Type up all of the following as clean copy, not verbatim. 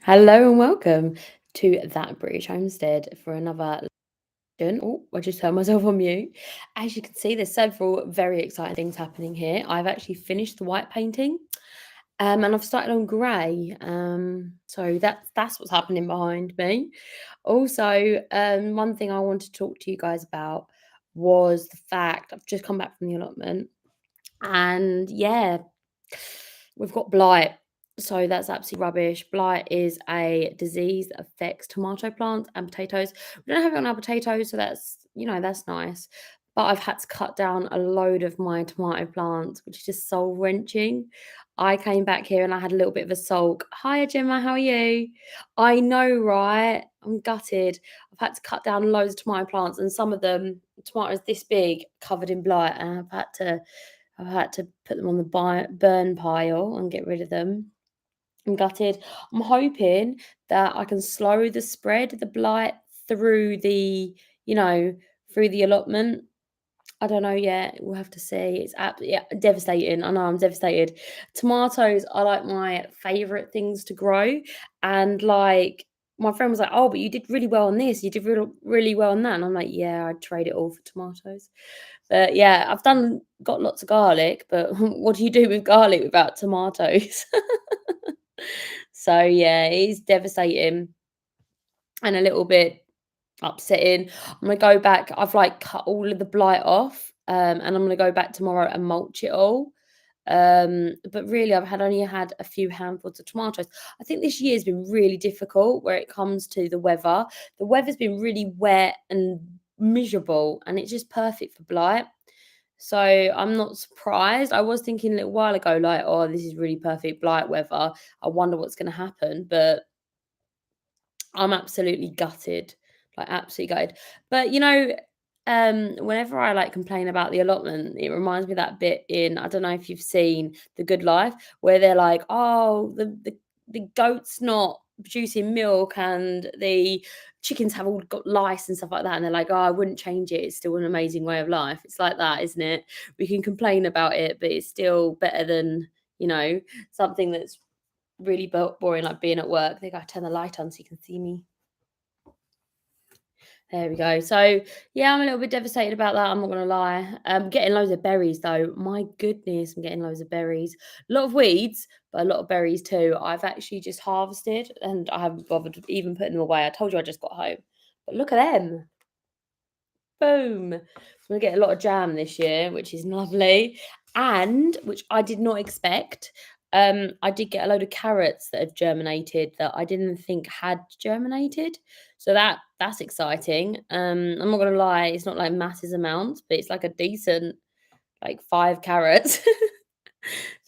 Hello and welcome to That British Homestead for another lesson. Oh, I just turned myself on mute. As you can see, there's several very exciting things happening here. I've actually finished the white painting, and I've started on grey. So that's what's happening behind me. Also, one thing I want to talk to you guys about was the fact I've just come back from the allotment, and yeah, we've got blight. So that's absolutely rubbish. Blight is a disease that affects tomato plants and potatoes. We don't have it on our potatoes, so that's nice. But I've had to cut down a load of my tomato plants, which is just soul wrenching. I came back here and I had a little bit of a sulk. Hiya, Gemma, how are you? I know, right? I'm gutted. I've had to cut down loads of tomato plants, and some of them, tomatoes this big, covered in blight, and I've had to put them on the burn pile and get rid of them. I'm gutted. I'm hoping that I can slow the spread of the blight through you know, through the allotment. I don't know yet. We'll have to see. It's yeah, devastating. I know I'm devastated. Tomatoes are like my favorite things to grow, and like my friend was like, "Oh, but you did really well on this. You did really well on that." And I'm like, "Yeah, I'd trade it all for tomatoes." But yeah, got lots of garlic, but what do you do with garlic without tomatoes? So yeah, it is devastating and a little bit upsetting. I'm gonna go back. I've like cut all of the blight off, and I'm gonna go back tomorrow and mulch it all. But really, only had a few handfuls of tomatoes. I think this year's been really difficult where it comes to the weather. The weather's been really wet and miserable, and it's just perfect for blight. So I'm not surprised. I was thinking a little while ago, like, oh, this is really perfect blight weather. I wonder what's going to happen. But I'm absolutely gutted, like absolutely gutted. But whenever I like complain about the allotment, it reminds me of that bit in, I don't know if you've seen The Good Life, where they're like, oh, the goat's not producing milk and the chickens have all got lice and stuff like that. And they're like, oh, I wouldn't change it. It's still an amazing way of life. It's like that, isn't it? We can complain about it, but it's still better than, something that's really boring, like being at work. I think I turn the light on so you can see me. There we go. So yeah, I'm a little bit devastated about that. I'm not gonna lie. Getting loads of berries though. My goodness, I'm getting loads of berries. A lot of weeds, but a lot of berries too. I've actually just harvested and I haven't bothered even putting them away. I told you I just got home, but look at them. Boom. So I'm gonna get a lot of jam this year, which is lovely. And which I did not expect. I did get a load of carrots that have germinated that I didn't think had germinated. So that's exciting. I'm not gonna lie, it's not like masses amounts, but it's like a decent like 5 carrots.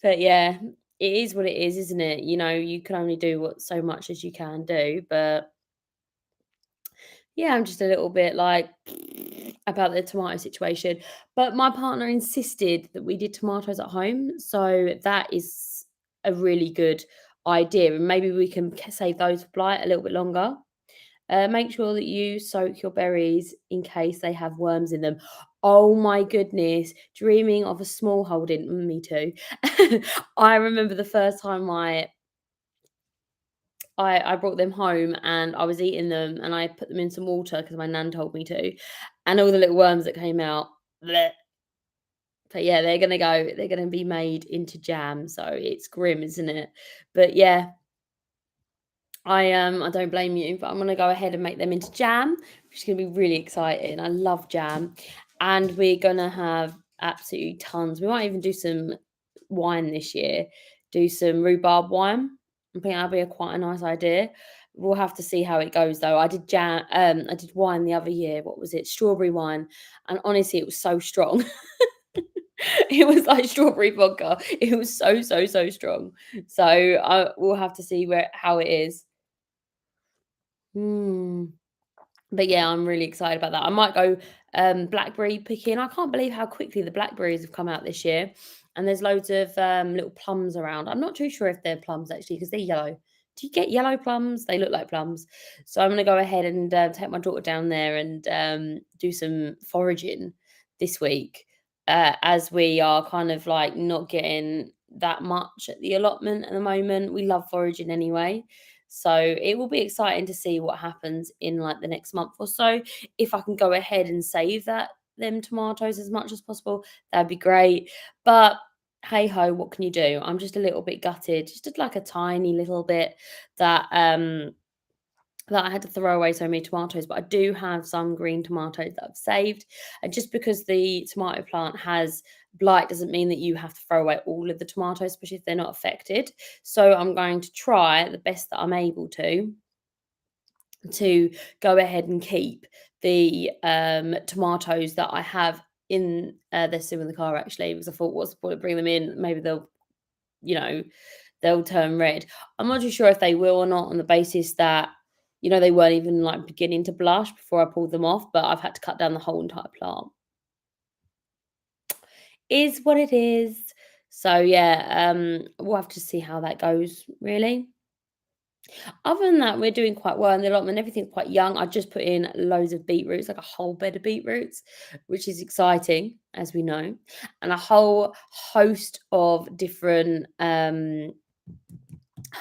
But yeah, it is what it is, isn't it? You can only do what so much as you can do, but yeah, I'm just a little bit like about the tomato situation. But my partner insisted that we did tomatoes at home. So that is a really good idea. And maybe we can save those for blight a little bit longer. Make sure that you soak your berries in case they have worms in them. Oh my goodness, dreaming of a small holding. Me too. I remember the first time I brought them home and I was eating them and I put them in some water because my nan told me to, and all the little worms that came out, bleh. But yeah, they're gonna be made into jam, so it's grim, isn't it? But yeah, I don't blame you, but I'm gonna go ahead and make them into jam, which is gonna be really exciting. I love jam. And we're gonna have absolutely tons. We might even do some wine this year, do some rhubarb wine. I think that'll be quite a nice idea. We'll have to see how it goes though. I did wine the other year. What was it? Strawberry wine. And honestly, it was so strong. It was like strawberry vodka. It was so, so, so strong. So we'll have to see how it is. Mm. But yeah, I'm really excited about that. I might go blackberry picking. I can't believe how quickly the blackberries have come out this year. And there's loads of little plums around. I'm not too sure if they're plums actually because they're yellow. Do you get yellow plums? They look like plums. So I'm going to go ahead and take my daughter down there and do some foraging this week, as we are kind of like not getting that much at the allotment at the moment. We love foraging anyway. So it will be exciting to see what happens in like the next month or so. If I can go ahead and save them tomatoes as much as possible, that'd be great. But hey ho, what can you do? I'm just a little bit gutted, just like a tiny little bit that that I had to throw away so many tomatoes, but I do have some green tomatoes that I've saved. And just because the tomato plant has blight doesn't mean that you have to throw away all of the tomatoes, especially if they're not affected. So I'm going to try the best that I'm able to go ahead and keep the tomatoes that I have in they're still in the car actually, because I thought, what's the point of bringing them in? Maybe you know, they'll turn red. I'm not too sure if they will or not on the basis that, they weren't even like beginning to blush before I pulled them off, but I've had to cut down the whole entire plant. Is what it is. So yeah, we'll have to see how that goes, really. Other than that, we're doing quite well in the allotment. Everything's quite young. I just put in loads of beetroots, like a whole bed of beetroots, which is exciting, as we know, and a whole host of different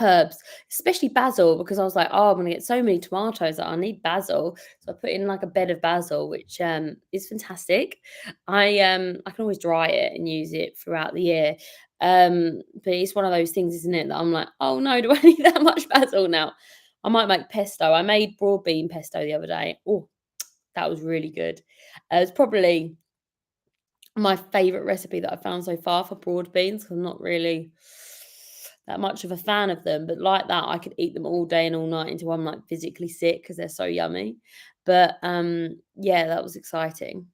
herbs, especially basil, because I was like, oh, I'm gonna get so many tomatoes that I need basil. So I put in like a bed of basil, which is fantastic. I can always dry it and use it throughout the year. But it's one of those things, isn't it, that I'm like, oh no, do I need that much basil now? I might make pesto. I made broad bean pesto the other day. Oh, that was really good. It's probably my favorite recipe that I've found so far for broad beans, 'cause I'm not really that much of a fan of them, but like that, I could eat them all day and all night until I'm like physically sick because they're so yummy. But yeah, that was exciting.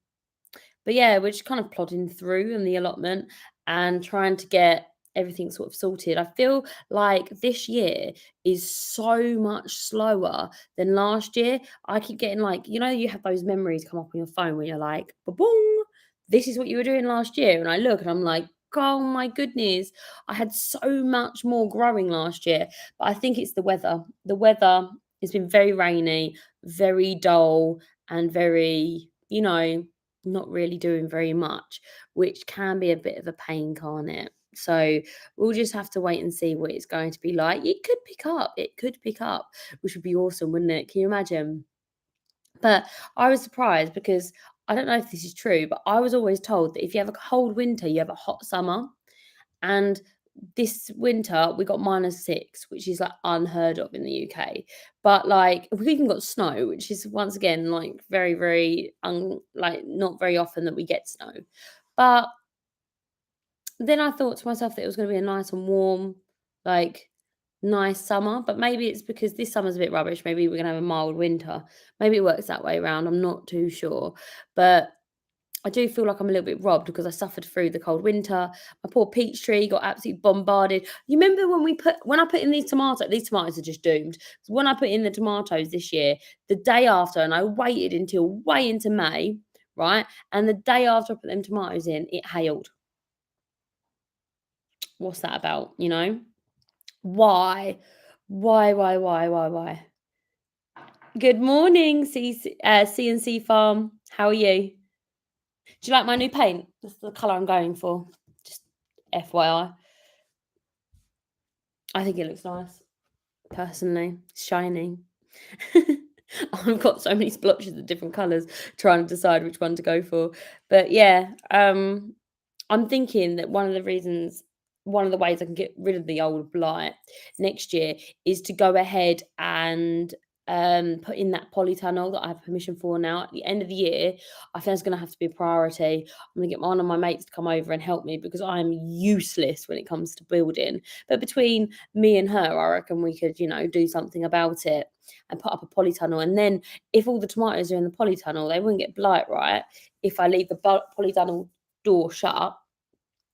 But yeah, we're just kind of plodding through in the allotment and trying to get everything sort of sorted. I feel like this year is so much slower than last year. I keep getting like, you have those memories come up on your phone where you're like, boom, this is what you were doing last year. And I look and I'm like, oh my goodness, I had so much more growing last year. But I think it's the weather. The weather has been very rainy, very dull, and very, not really doing very much, which can be a bit of a pain, can't it? So we'll just have to wait and see what it's going to be like. It could pick up. It could pick up, which would be awesome, wouldn't it? Can you imagine? But I was surprised because I don't know if this is true, but I was always told that if you have a cold winter, you have a hot summer. And this winter we got -6, which is like unheard of in the UK. But like we even got snow, which is once again like very, very like not very often that we get snow. But then I thought to myself that it was going to be a nice and warm, like nice summer. But maybe it's because this summer's a bit rubbish. Maybe we're gonna have a mild winter. Maybe it works that way around. I'm not too sure. But I do feel like I'm a little bit robbed because I suffered through the cold winter. My poor peach tree got absolutely bombarded. You remember when I put in these tomatoes are just doomed. When I put in the tomatoes this year, the day after, and I waited until way into May, right? And the day after I put them tomatoes in, it hailed. What's that about? Why? Why? Good morning, C&C Farm. How are you? Do you like my new paint? That's the colour I'm going for. Just FYI. I think it looks nice. Personally. It's shiny. I've got so many splotches of different colours trying to decide which one to go for. But yeah, I'm thinking that one of the ways I can get rid of the old blight next year is to go ahead and put in that polytunnel that I have permission for now. At the end of the year, I think it's going to have to be a priority. I'm going to get one of my mates to come over and help me because I'm useless when it comes to building. But between me and her, I reckon we could, do something about it and put up a polytunnel. And then if all the tomatoes are in the polytunnel, they wouldn't get blight, right? If I leave the polytunnel door shut,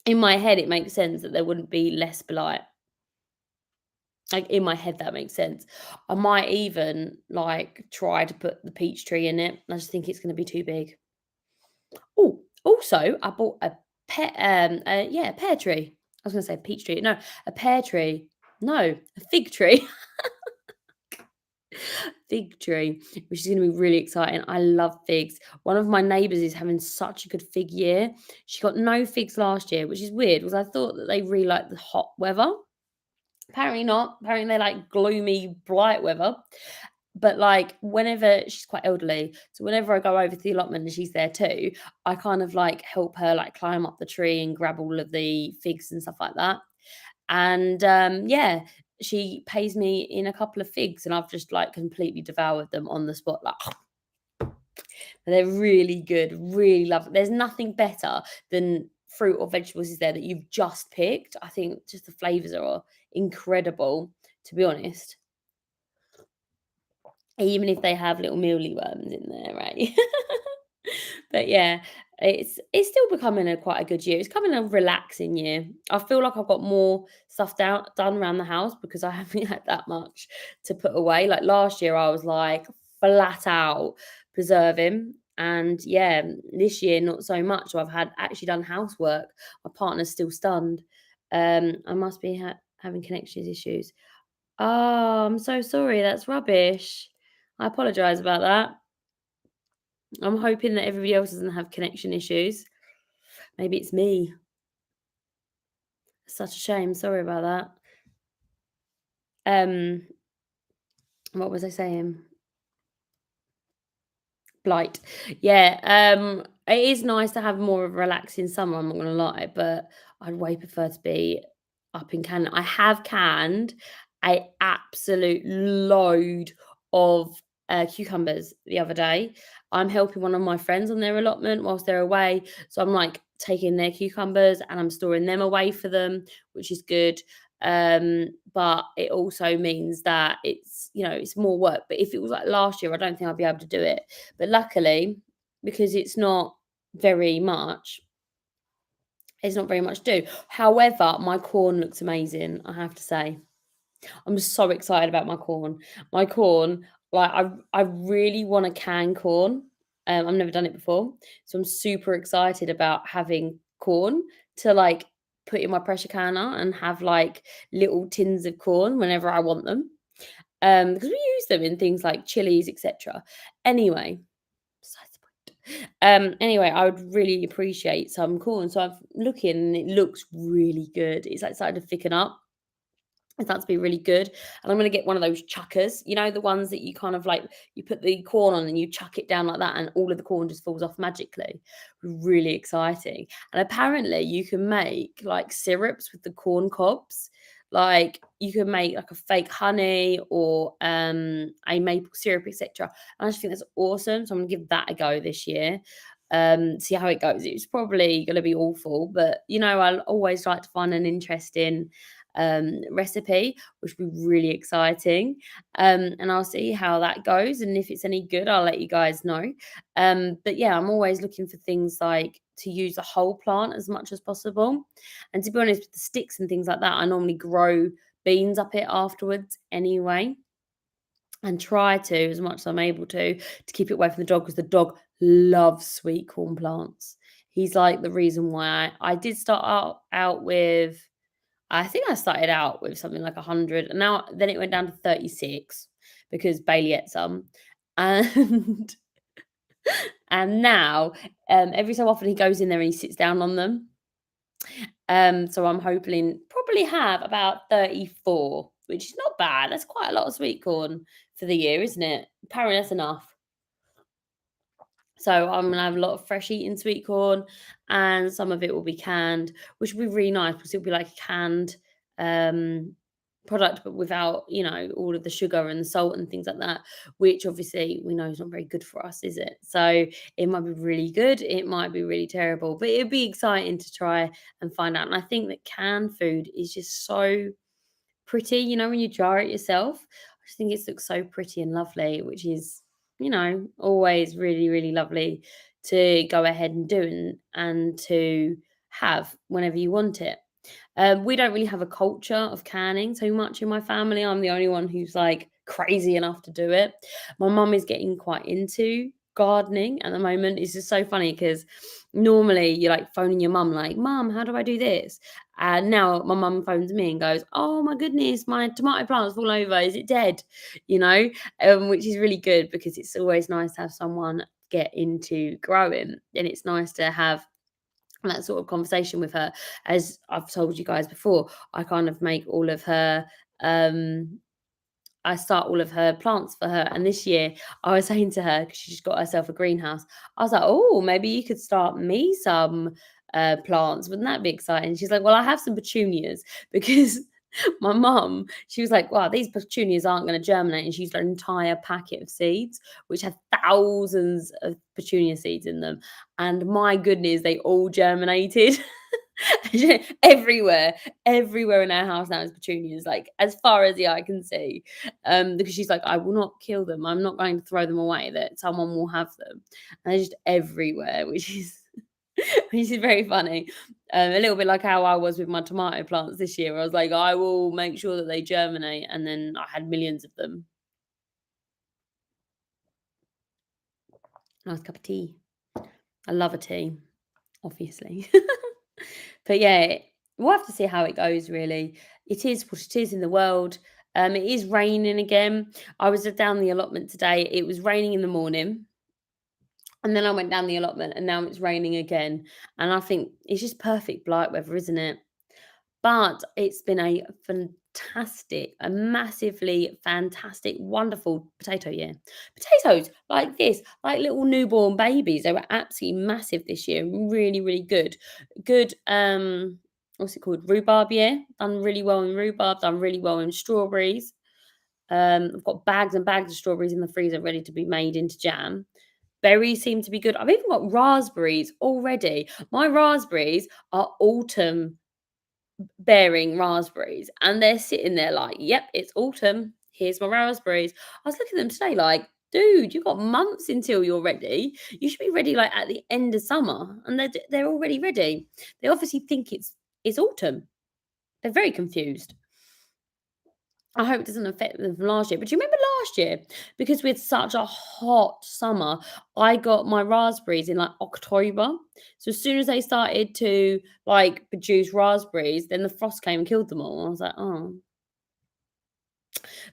in my head, it makes sense that there wouldn't be less blight. Like, in my head, that makes sense. I might even, like, try to put the peach tree in it. I just think it's gonna be too big. Oh, also, I bought a a pear tree. I was gonna say peach tree. No, a pear tree. No, a fig tree. Fig tree, which is gonna be really exciting. I love figs. One of my neighbours is having such a good fig year. She got no figs last year, which is weird because I thought that they really liked the hot weather. Apparently not. Apparently they like gloomy blight weather. But like whenever she's quite elderly, so whenever I go over to the allotment and she's there too, I kind of like help her like climb up the tree and grab all of the figs and stuff like that. And yeah, she pays me in a couple of figs and I've just like completely devoured them on the spot. Like they're really good, really love. There's nothing better than fruit or vegetables is there that you've just picked. I think just the flavors are incredible, to be honest. Even if they have little mealyworms in there, right? But yeah, it's still becoming a quite a good year. It's becoming a relaxing year. I feel like I've got more stuff done around the house because I haven't had that much to put away. Like last year, I was like flat out preserving, and yeah, this year not so much. So I've had actually done housework. My partner's still stunned. I must be having connection issues. Oh, I'm so sorry. That's rubbish. I apologise about that. I'm hoping that everybody else doesn't have connection issues. Maybe it's me. Such a shame. Sorry about that. Um, what was I saying? Blight. Yeah, it is nice to have more of a relaxing summer, I'm not gonna lie, but I'd way prefer to be up in Canada. I have canned a absolute load of cucumbers the other day. I'm helping one of my friends on their allotment whilst they're away, so I'm like taking their cucumbers and I'm storing them away for them, which is good. But it also means that it's, it's more work. But if it was like last year, I don't think I'd be able to do it. But luckily, because very much, it's not very much to do. However, my corn looks amazing, I have to say. I'm so excited about my corn. My corn, like I really want to can corn. I've never done it before. So I'm super excited about having corn to like put in my pressure canner and have like little tins of corn whenever I want them. Because we use them in things like chilies, etc. Anyway, besides the point. Anyway, I would really appreciate some corn. So I'm looking and it looks really good. It's like starting to thicken up. It's starting to be really good. And I'm gonna get one of those chuckers, the ones that you kind of like you put the corn on and you chuck it down like that, and all of the corn just falls off magically. Really exciting. And apparently you can make like syrups with the corn cobs. Like you can make like a fake honey or a maple syrup, etc. And I just think that's awesome. So I'm gonna give that a go this year. See how it goes. It's probably gonna be awful, but I'll always like to find an interesting recipe, which would be really exciting. And I'll see how that goes. And if it's any good, I'll let you guys know. But yeah, I'm always looking for things like to use the whole plant as much as possible. And to be honest, with the sticks and things like that, I normally grow beans up it afterwards anyway. And try to, as much as I'm able to keep it away from the dog because the dog loves sweet corn plants. He's like the reason why I did start out with I think I started out with something like 100, and now then it went down to 36 because Bailey ate some, and and now every so often he goes in there and he sits down on them. So I'm hoping probably have about 34, which is not bad. That's quite a lot of sweet corn for the year, isn't it? Apparently that's enough. So I'm gonna have a lot of fresh eating sweet corn, and some of it will be canned, which will be really nice because it'll be like a canned um, product, but without all of the sugar and the salt and things like that, which obviously we know is not very good for us, is it? So it might be really good, it might be really terrible, but it'd be exciting to try and find out. And I think that canned food is just so pretty, when you jar it yourself. I just think it looks so pretty and lovely, which is, always really, really lovely to go ahead and do and to have whenever you want it. We don't really have a culture of canning so much in my family. I'm the only one who's like crazy enough to do it. My mum is getting quite into gardening at the moment. It's just so funny because normally you're like phoning your mum, like, Mum, how do I do this? And now my mum phones me and goes, Oh my goodness, my tomato plant's fall over. Is it dead? Which is really good because it's always nice to have someone get into growing. And it's nice to have and that sort of conversation with her. As I've told you guys before, I kind of make all of her I start all of her plants for her. And this year I was saying to her, because she just got herself a greenhouse, I was like, oh, maybe you could start me some plants. Wouldn't that be exciting? She's like, well, I have some petunias because my mum, she was like, wow, these petunias aren't going to germinate. And she used an entire packet of seeds, which had thousands of petunia seeds in them. And my goodness, they all germinated. everywhere everywhere in our house now is petunias, like as far as the eye can see, because she's like, I will not kill them, I'm not going to throw them away, that someone will have them. And they're just everywhere, which is which is very funny. A little bit like how I was with my tomato plants this year. I was like, I will make sure that they germinate, and then I had millions of them. Nice cup of tea. I love a tea, obviously. But yeah, we'll have to see how it goes, really. It is what it is in the world. It is raining again. I was down the allotment today. It was raining in the morning, and then I went down the allotment, and now it's raining again. And I think it's just perfect blight weather, isn't it? But it's been a fantastic, a massively fantastic, wonderful potato year. Potatoes like this, like little newborn babies, they were absolutely massive this year. Really, really good. Good, what's it called? Rhubarb year. Done really well in rhubarb, done really well in strawberries. I've got bags and bags of strawberries in the freezer ready to be made into jam. Berries seem to be good. I've even got raspberries already. My raspberries are autumn bearing raspberries, and they're sitting there like, yep, it's autumn, here's my raspberries. I was looking at them today like, dude, you've got months until you're ready. You should be ready like at the end of summer, and they're already ready. They obviously think it's autumn. They're very confused. I hope it doesn't affect them from last year. But do you remember last year? Because we had such a hot summer, I got my raspberries in like October. So as soon as they started to like produce raspberries, then the frost came and killed them all. I was like, oh.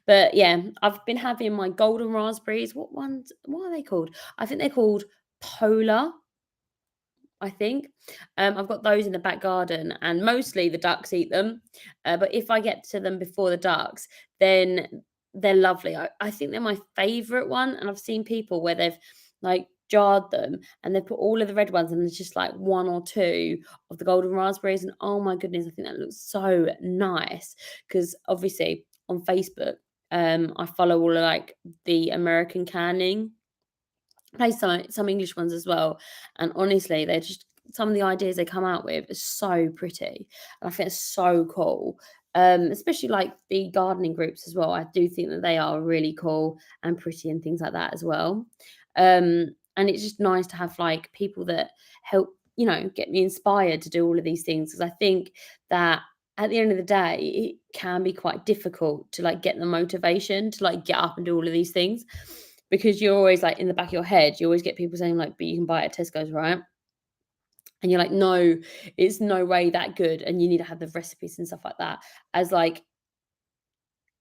But yeah, I've been having my golden raspberries. What ones? What are they called? I think they're called Polar. I think. I've got those in the back garden, and mostly the ducks eat them. But if I get to them before the ducks, then they're lovely. I think they're my favourite one. And I've seen people where they've like jarred them and they put all of the red ones, and there's just like one or two of the golden raspberries. And oh my goodness, I think that looks so nice. Because obviously on Facebook, I follow all of like the American canning. Play some English ones as well, and honestly, they're just some of the ideas they come out with is so pretty, and I think it's so cool. Especially like the gardening groups as well. I do think that they are really cool and pretty and things like that as well. And it's just nice to have like people that help, get me inspired to do all of these things, because I think that at the end of the day, it can be quite difficult to like get the motivation to like get up and do all of these things, because you're always like in the back of your head, you always get people saying like, but you can buy it at Tesco's, right? And you're like, no, it's no way that good. And you need to have the recipes and stuff like that as like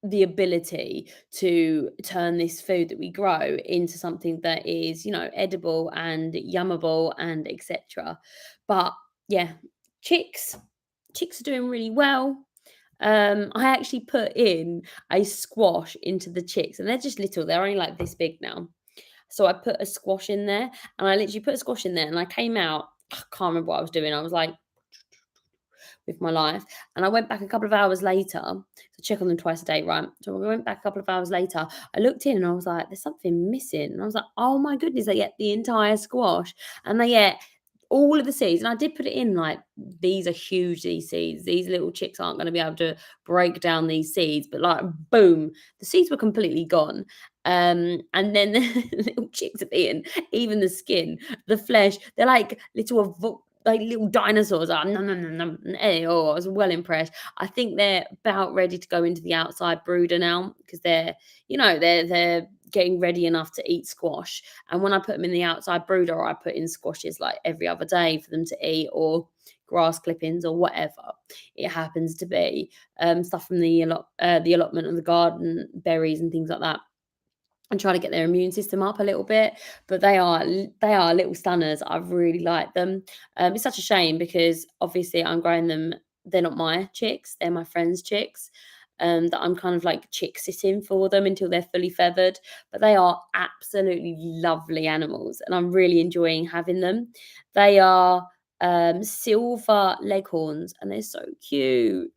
the ability to turn this food that we grow into something that is, edible and yummable and etc. But yeah, chicks, chicks are doing really well. I actually put in a squash into the chicks, and they're just little. They're only like this big now. So I put a squash in there, and I literally put a squash in there, and I came out. I can't remember what I was doing. I was like with my life, and I went back a couple of hours later to check on them twice a day, right? So I went back a couple of hours later. I looked in, and I was like, "There's something missing," and I was like, "Oh my goodness!" They ate the entire squash, and they ate all of the seeds. And I did put it in like, these are huge, these seeds. These little chicks aren't going to be able to break down these seeds. But like, boom, the seeds were completely gone. And then the little chicks have eaten even the skin, the flesh. They're like like little dinosaurs. Oh, nom, nom, nom, nom. Oh, I was well impressed. I think they're about ready to go into the outside brooder now, because they're getting ready enough to eat squash. And when I put them in the outside brooder, I put in squashes like every other day for them to eat, or grass clippings, or whatever it happens to be. Stuff from the allotment of the garden, berries and things like that. and try to get their immune system up a little bit. But they are little stunners. I really like them. It's such a shame because obviously I'm growing them. They're not my chicks; they're my friends' chicks. That I'm kind of like chick sitting for them until they're fully feathered. But they are absolutely lovely animals, and I'm really enjoying having them. They are silver leghorns, and they're so cute.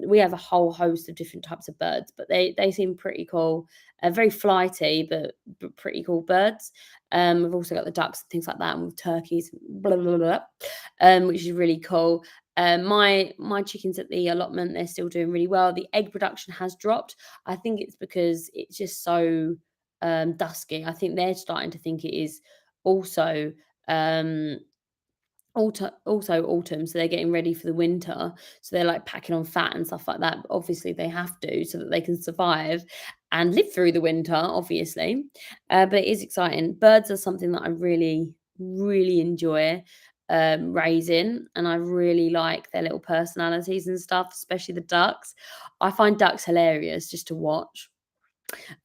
We have a whole host of different types of birds, but they seem pretty cool. Very flighty, but pretty cool birds. We've also got the ducks and things like that, and with turkeys, blah, blah, blah, which is really cool. My chickens at the allotment, they're still doing really well. The egg production has dropped. I think it's because it's just so dusky. I think they're starting to think it is also um also autumn, so they're getting ready for the winter. So they're like packing on fat and stuff like that. But obviously, they have to so that they can survive and live through the winter, obviously. But it is exciting. Birds are something that I really, really enjoy raising, and I really like their little personalities and stuff, especially the ducks. I find ducks hilarious just to watch.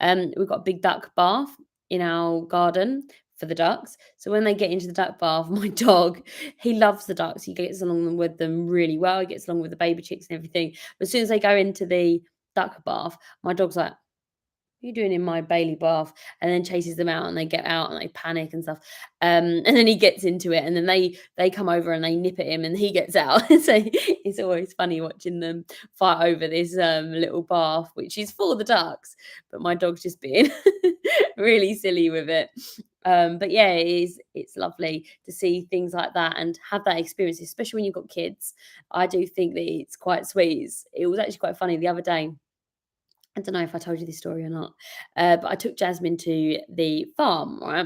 We've got a big duck bath in our garden for the ducks. So when they get into the duck bath, my dog, he loves the ducks. He gets along with them really well. He gets along with the baby chicks and everything. But as soon as they go into the duck bath, my dog's like, you doing in my Bailey bath? And then chases them out and they get out and they panic and stuff. And then he gets into it and then they come over and they nip at him and he gets out. So it's always funny watching them fight over this little bath, which is for the ducks. But my dog's just being really silly with it. But yeah, it's lovely to see things like that and have that experience, especially when you've got kids. I do think that it's quite sweet. It was actually quite funny the other day. I don't know if I told you this story or not, but I took Jasmine to the farm, right?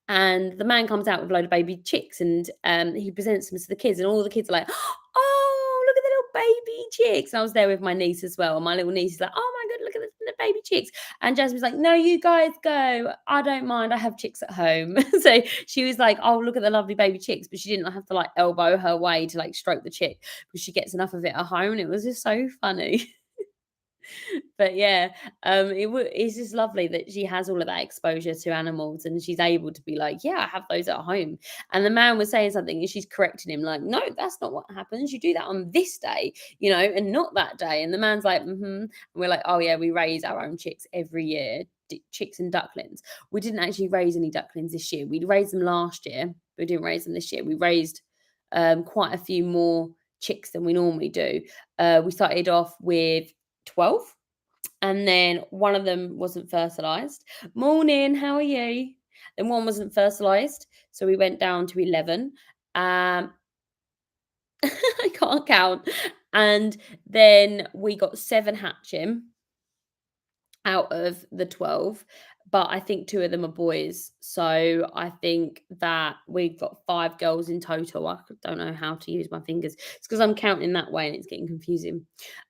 And the man comes out with a load of baby chicks and he presents them to the kids, and all the kids are like, oh, look at the little baby chicks. And I was there with my niece as well. And my little niece is like, oh my God, look at the baby chicks. And Jasmine's like, no, you guys go. I don't mind. I have chicks at home. So she was like, oh, look at the lovely baby chicks. But she didn't have to like elbow her way to like stroke the chick because she gets enough of it at home. And it was just so funny. But yeah, it's just lovely that she has all of that exposure to animals and she's able to be like, yeah, I have those at home. And the man was saying something and she's correcting him, like, no, that's not what happens. You do that on this day, and not that day. And the man's like, mm-hmm. And we're like, oh yeah, we raise our own chicks every year, chicks and ducklings. We didn't actually raise any ducklings this year. We'd raised them last year, but we didn't raise them this year. We raised quite a few more chicks than we normally do. We started off with 12, and then one of them wasn't fertilized. Morning, how are you? Then one wasn't fertilized, so we went down to 11. Um, I can't count. And then we got 7 hatching out of the 12, but I think 2 of them are boys. So I think that we've got 5 girls in total. I don't know how to use my fingers. It's because I'm counting that way and it's getting confusing.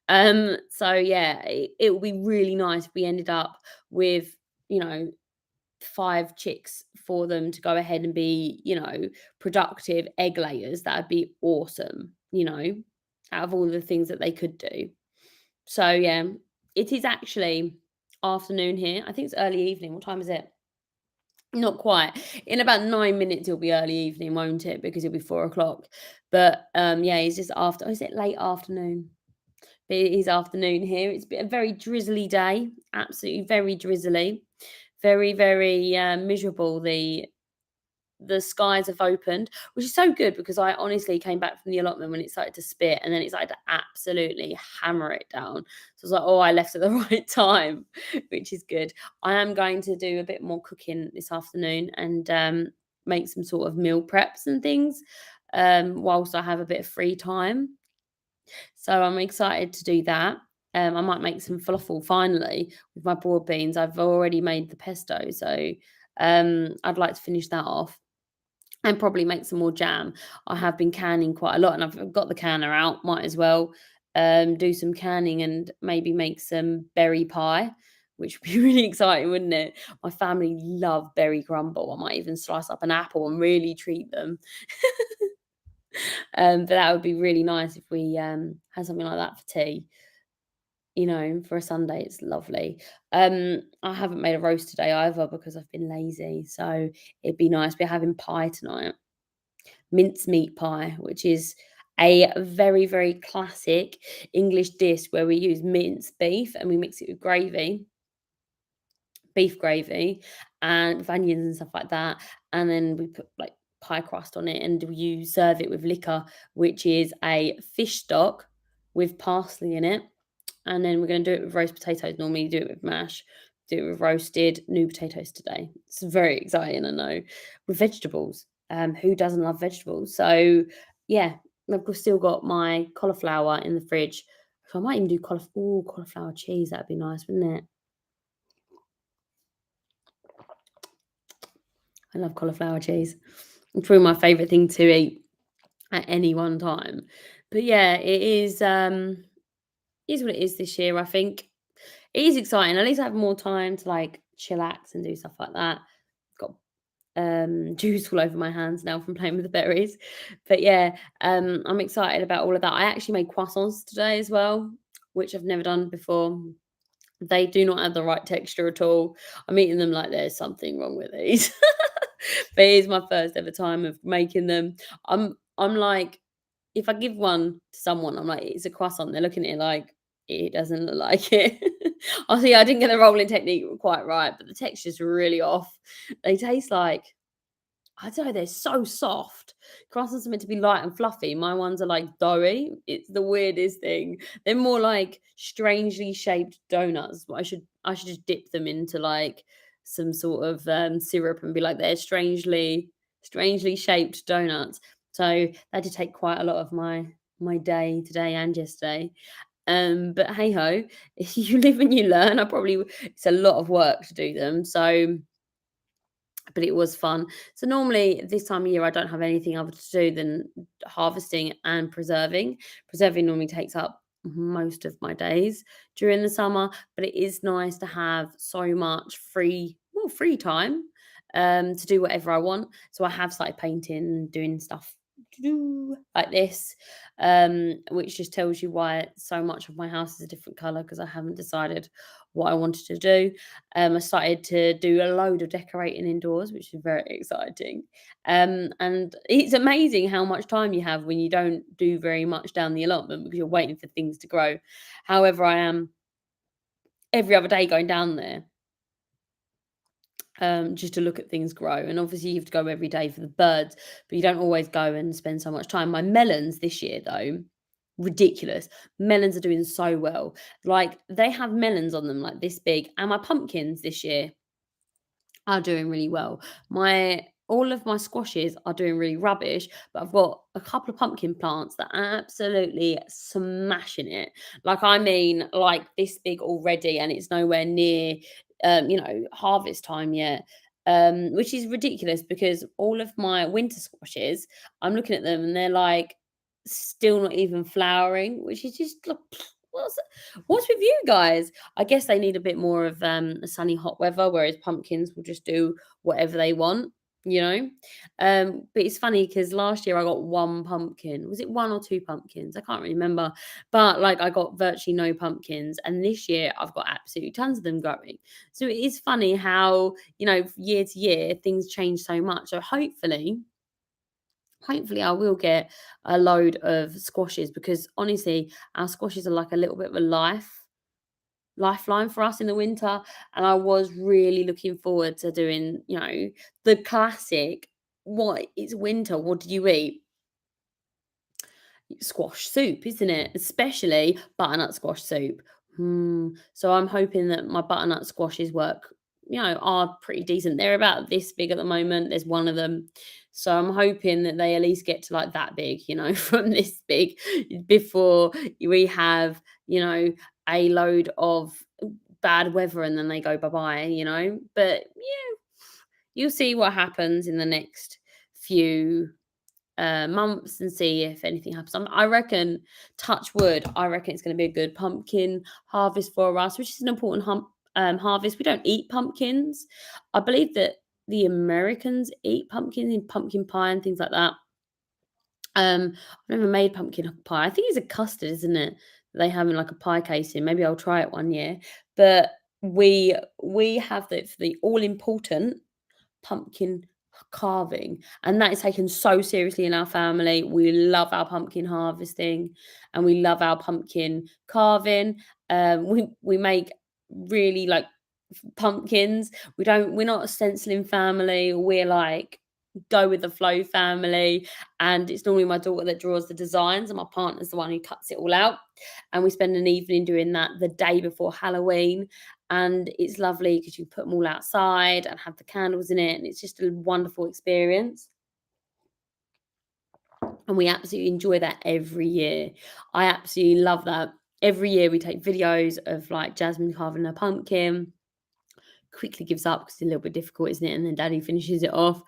So yeah, it will be really nice if we ended up with, 5 chicks for them to go ahead and be, productive egg layers. That'd be awesome, out of all the things that they could do. So yeah, it is actually afternoon here. I think it's early evening. What time is it? Not quite. In about 9 minutes, it'll be early evening, won't it? Because it'll be 4 o'clock. But yeah, it's just after. Oh, is it late afternoon? But it is afternoon here. It's been a very drizzly day. Absolutely very drizzly. Very, very miserable. The skies have opened, which is so good because I honestly came back from the allotment when it started to spit and then it started to absolutely hammer it down. So I was like, oh, I left at the right time, which is good. I am going to do a bit more cooking this afternoon and make some sort of meal preps and things whilst I have a bit of free time. So I'm excited to do that. I might make some falafel finally with my broad beans. I've already made the pesto, so I'd like to finish that off and probably make some more jam. I have been canning quite a lot and I've got the canner out. Might as well do some canning and maybe make some berry pie, which would be really exciting, wouldn't it? My family love berry crumble. I might even slice up an apple and really treat them. But that would be really nice if we had something like that for tea. for a Sunday, it's lovely. I haven't made a roast today either because I've been lazy, so it'd be nice. We're having pie tonight, mincemeat pie, which is a very, very classic English dish where we use minced beef and we mix it with gravy, beef gravy, and with onions and stuff like that. And then we put like pie crust on it, and you serve it with liquor, which is a fish stock with parsley in it. And then we're going to do it with roast potatoes. Normally, you do it with mash, do it with roasted new potatoes today. It's very exciting, I know, with vegetables. Who doesn't love vegetables? So, yeah, still got my cauliflower in the fridge. So I might even do cauliflower cheese. That'd be nice, wouldn't it? I love cauliflower cheese. It's probably my favourite thing to eat at any one time. But yeah, it is what it is this year, I think. It is exciting. At least I have more time to like chillax and do stuff like that. Got juice all over my hands now from playing with the berries. But yeah, I'm excited about all of that. I actually made croissants today as well, which I've never done before. They do not have the right texture at all. I'm eating them like there's something wrong with these. But it is my first ever time of making them. I'm like, if I give one to someone, I'm like, it's a croissant. They're looking at it like it doesn't look like it. I see. I didn't get the rolling technique quite right, but the texture's really off. They taste like I don't know. They're so soft. Croissants are meant to be light and fluffy. My ones are like doughy. It's the weirdest thing. They're more like strangely shaped donuts. I should just dip them into like some sort of syrup and be like they're strangely shaped donuts. So that did take quite a lot of my day today and yesterday. But hey ho, you live and you learn. It's a lot of work to do them. So but it was fun. So normally this time of year, I don't have anything other to do than harvesting and preserving. Preserving normally takes up most of my days during the summer, but it is nice to have so much free time to do whatever I want. So I have started painting and doing stuff like this, which just tells you why so much of my house is a different color because I haven't decided what I wanted to do. I started to do a load of decorating indoors, which is very exciting. And it's amazing how much time you have when you don't do very much down the allotment because you're waiting for things to grow. However, I am every other day going down there just to look at things grow. And obviously, you have to go every day for the birds, but you don't always go and spend so much time. My melons this year, though, ridiculous. Melons are doing so well. Like they have melons on them like this big, and my pumpkins this year are doing really well. My All of my squashes are doing really rubbish, but I've got a couple of pumpkin plants that are absolutely smashing it. Like I mean, like this big already, and it's nowhere near, harvest time yet. Which is ridiculous because all of my winter squashes, I'm looking at them and they're like still not even flowering, which is just like, what's what's with you guys? I guess they need a bit more of a sunny, hot weather, whereas pumpkins will just do whatever they want, you know. But it's funny because last year I got one pumpkin. Was it one or two pumpkins? I can't remember. But like I got virtually no pumpkins, and this year I've got absolutely tons of them growing. So it is funny how year to year things change so much. So hopefully I will get a load of squashes because honestly, our squashes are like a little bit of a lifeline for us in the winter. And I was really looking forward to doing, the classic, what it's winter, what do you eat? Squash soup, isn't it? Especially butternut squash soup. So I'm hoping that my butternut squashes are pretty decent. They're about this big at the moment. There's one of them. So I'm hoping that they at least get to like that big, from this big before we have, a load of bad weather and then they go bye-bye. But yeah, you'll see what happens in the next few months and see if anything happens. I reckon, touch wood, I reckon it's going to be a good pumpkin harvest for us, which is an important harvest. We don't eat pumpkins. I believe that the Americans eat pumpkins in pumpkin pie and things like that. I've never made pumpkin pie. I think it's a custard, isn't it? they have in like a pie casing. Maybe I'll try it one year. But we have the all important pumpkin carving, and that is taken so seriously in our family. We love our pumpkin harvesting, and we love our pumpkin carving. We make really like pumpkins. We're not a stenciling family. We're like go with the flow family, and it's normally my daughter that draws the designs and my partner's the one who cuts it all out, and we spend an evening doing that the day before Halloween, and it's lovely because you put them all outside and have the candles in it, and it's just a wonderful experience, and we absolutely enjoy that every year. I absolutely love that. Every year we take videos of like Jasmine carving a pumpkin, quickly gives up because it's a little bit difficult, isn't it? And then daddy finishes it off.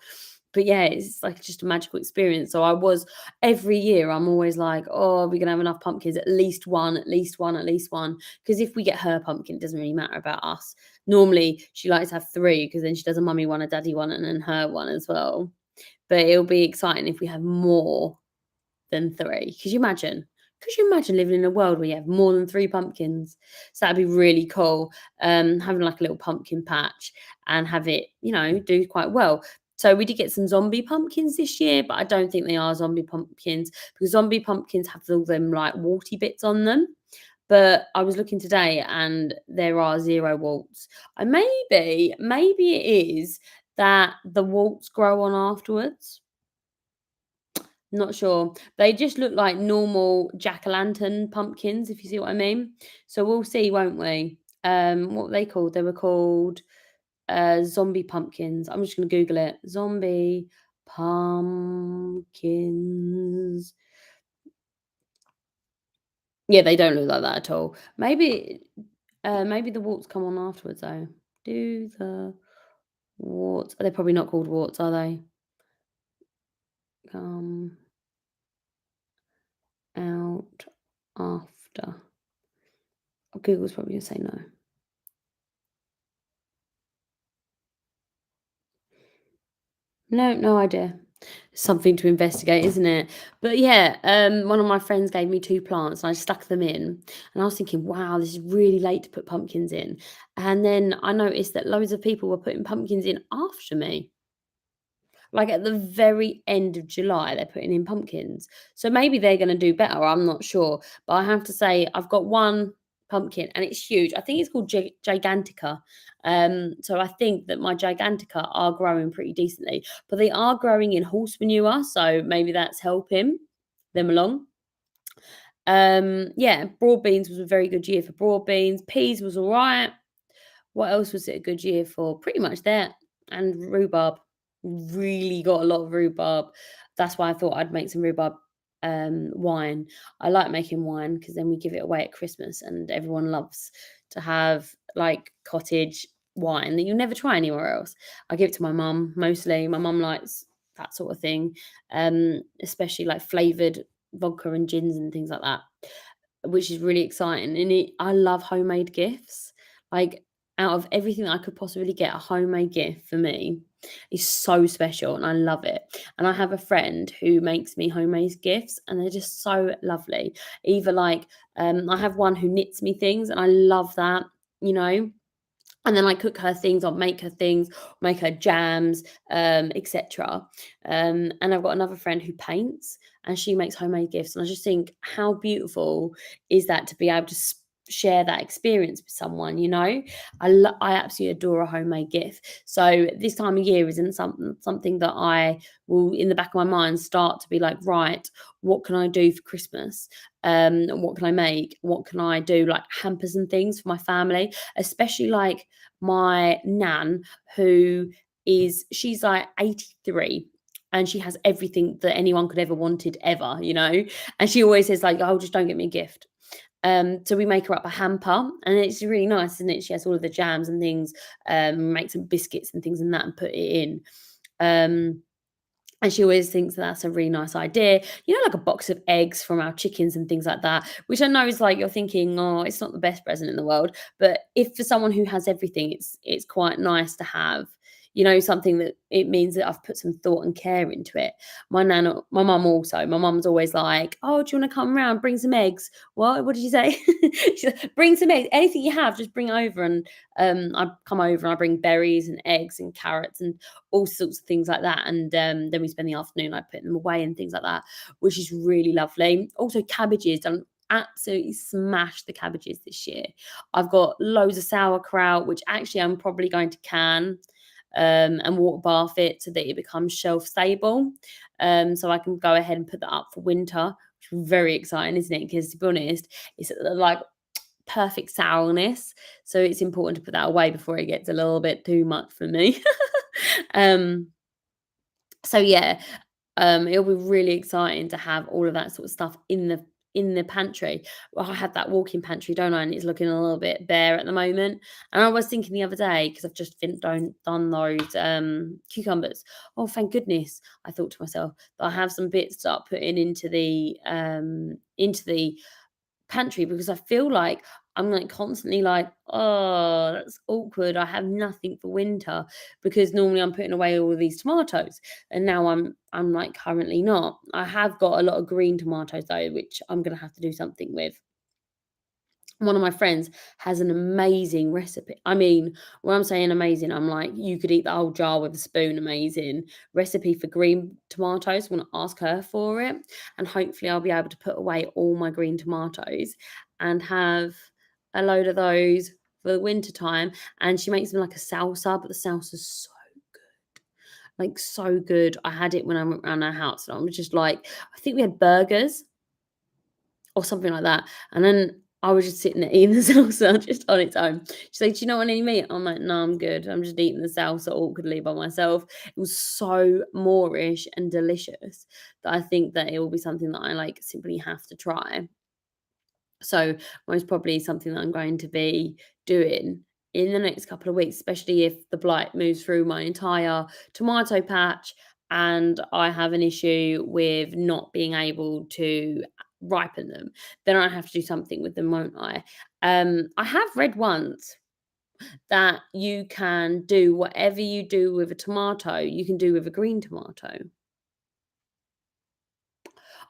But yeah, it's like just a magical experience. So I was every year, I'm always like, oh, we're gonna have enough pumpkins, at least one, at least one, at least one. Because if we get her pumpkin, it doesn't really matter about us. Normally she likes to have three because then she does a mummy one, a daddy one, and then her one as well. But it'll be exciting if we have more than 3. Could you imagine living in a world where you have more than 3 pumpkins? So that'd be really cool, having like a little pumpkin patch and have it, do quite well. So we did get some zombie pumpkins this year, but I don't think they are zombie pumpkins because zombie pumpkins have all them like warty bits on them. But I was looking today and there are 0 warts. And maybe it is that the warts grow on afterwards. Not sure. They just look like normal jack-o'-lantern pumpkins, if you see what I mean. So we'll see, won't we? What were they called? They were called zombie pumpkins. I'm just gonna Google it. Zombie pumpkins. Yeah, they don't look like that at all. Maybe the warts come on afterwards though. Do the warts? They're probably not called warts, are they? Come out after. Google's probably gonna say no. No, no idea. Something to investigate, isn't it? But yeah, one of my friends gave me 2 plants and I stuck them in, and I was thinking, wow, this is really late to put pumpkins in. And then I noticed that loads of people were putting pumpkins in after me. Like at the very end of July, they're putting in pumpkins. So maybe they're going to do better. I'm not sure. But I have to say, I've got one pumpkin and it's huge. I think it's called Gigantica. So I think that my Gigantica are growing pretty decently, but they are growing in horse manure. So maybe that's helping them along. Yeah, broad beans was a very good year for broad beans. Peas was all right. What else was it a good year for? Pretty much that. And rhubarb. Really got a lot of rhubarb. That's why I thought I'd make some rhubarb wine. I like making wine because then we give it away at Christmas and everyone loves to have like cottage wine that you never try anywhere else. I give it to my mum mostly. My mum likes that sort of thing. Especially like flavored vodka and gins and things like that, which is really exciting. And I love homemade gifts. Like out of everything that I could possibly get, a homemade gift for me is so special and I love it. And I have a friend who makes me homemade gifts and they're just so lovely. Either like I have one who knits me things and I love that, you know. And then I cook her things, I'll make her things, make her jams, etc. And I've got another friend who paints and she makes homemade gifts. And I just think, how beautiful is that to be able to share that experience with someone, you know? I absolutely adore a homemade gift. So this time of year isn't something that I will, in the back of my mind, start to be like, right, what can I do for Christmas? What can I make? What can I do? Like hampers and things for my family, especially like my nan she's like 83 and she has everything that anyone could ever wanted ever, you know, and she always says like, oh, just don't get me a gift. So we make her up a hamper and it's really nice, isn't it? She has all of the jams and things, make some biscuits and things and that and put it in. And she always thinks that's a really nice idea. You know, like a box of eggs from our chickens and things like that, which I know is like you're thinking, oh, it's not the best present in the world. But if for someone who has everything, it's quite nice to have, something that it means that I've put some thought and care into it. My mum also. My mum's always like, "Oh, do you want to come round? Bring some eggs." What did you say? She's like, "Bring some eggs. Anything you have, just bring over." And I come over and I bring berries and eggs and carrots and all sorts of things like that. And then we spend the afternoon like putting them away and things like that, which is really lovely. Also, cabbages. Done absolutely smashed the cabbages this year. I've got loads of sauerkraut, which actually I'm probably going to can and water bath it so that it becomes shelf stable. So I can go ahead and put that up for winter, which is very exciting, isn't it? Because to be honest, it's like perfect sourness. So it's important to put that away before it gets a little bit too much for me. um, so yeah, it'll be really exciting to have all of that sort of stuff in the pantry. Well, I have that walk-in pantry, don't I? And it's looking a little bit bare at the moment. And I was thinking the other day, because I've just done those cucumbers. Oh, thank goodness! I thought to myself that I have some bits to start putting into the pantry, because I feel like I'm like constantly like, oh, that's awkward. I have nothing for winter, because normally I'm putting away all of these tomatoes, and now I'm like currently not. I have got a lot of green tomatoes though, which I'm gonna have to do something with. One of my friends has an amazing recipe. I mean, when I'm saying amazing, I'm like, you could eat the whole jar with a spoon. Amazing recipe for green tomatoes. I'm going to ask her for it. And hopefully, I'll be able to put away all my green tomatoes and have a load of those for the winter time. And she makes them like a salsa, but the salsa is so good. Like, so good. I had it when I went around our house, and I was just like, I think we had burgers or something like that. And then I was just sitting there eating the salsa just on its own. She's like, "Do you not want any meat?" I'm like, "No, I'm good. I'm just eating the salsa awkwardly by myself." It was so Moorish and delicious that I think that it will be something that I like simply have to try. So most probably something that I'm going to be doing in the next couple of weeks, especially if the blight moves through my entire tomato patch and I have an issue with not being able to ripen them, then I have to do something with them, won't I? I have read once that you can do whatever you do with a tomato, you can do with a green tomato.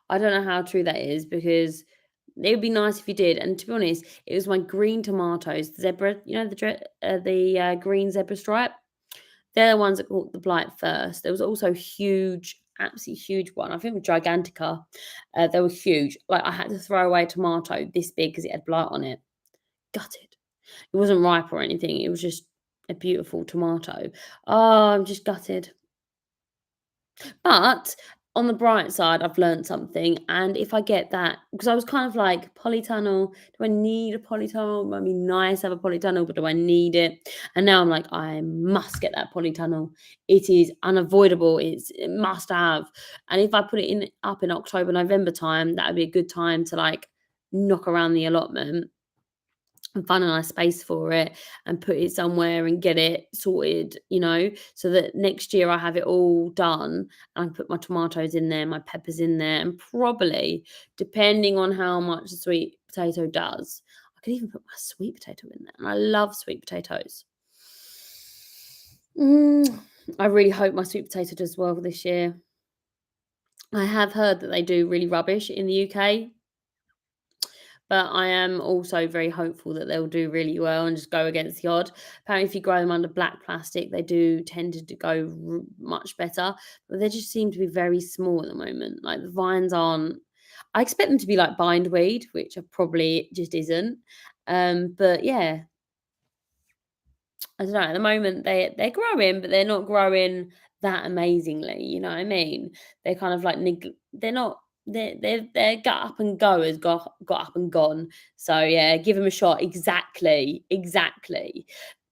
I don't know how true that is, because it would be nice if you did. And to be honest, it was my green tomatoes, the zebra, the green zebra stripe. They're the ones that caught the blight first. There was also huge, absolutely huge one. I think it was Gigantica. They were huge. Like, I had to throw away a tomato this big because it had blight on it. Gutted. It wasn't ripe or anything. It was just a beautiful tomato. Oh, I'm just gutted. But on the bright side, I've learned something, and if I get that, because I was kind of like, polytunnel, do I need a polytunnel? It might be nice to have a polytunnel, but do I need it? And now I'm like, I must get that polytunnel. It is unavoidable. It must have. And if I put it in up in October, November time, that would be a good time to like knock around the allotment and find a nice space for it and put it somewhere and get it sorted, so that next year I have it all done and I can put my tomatoes in there, my peppers in there, and probably, depending on how much the sweet potato does, I could even put my sweet potato in there. And I love sweet potatoes. I really hope my sweet potato does well this year. I have heard that they do really rubbish in the UK. But I am also very hopeful that they'll do really well and just go against the odd. Apparently, if you grow them under black plastic, they do tend to go much better. But they just seem to be very small at the moment. Like, the vines aren't. I expect them to be like bindweed, which are probably just isn't. But yeah, I don't know. At the moment, they're growing, but they're not growing that amazingly. You know what I mean? They're kind of like they're not. They're got up and go has got up and gone. So yeah, give them a shot. Exactly, exactly.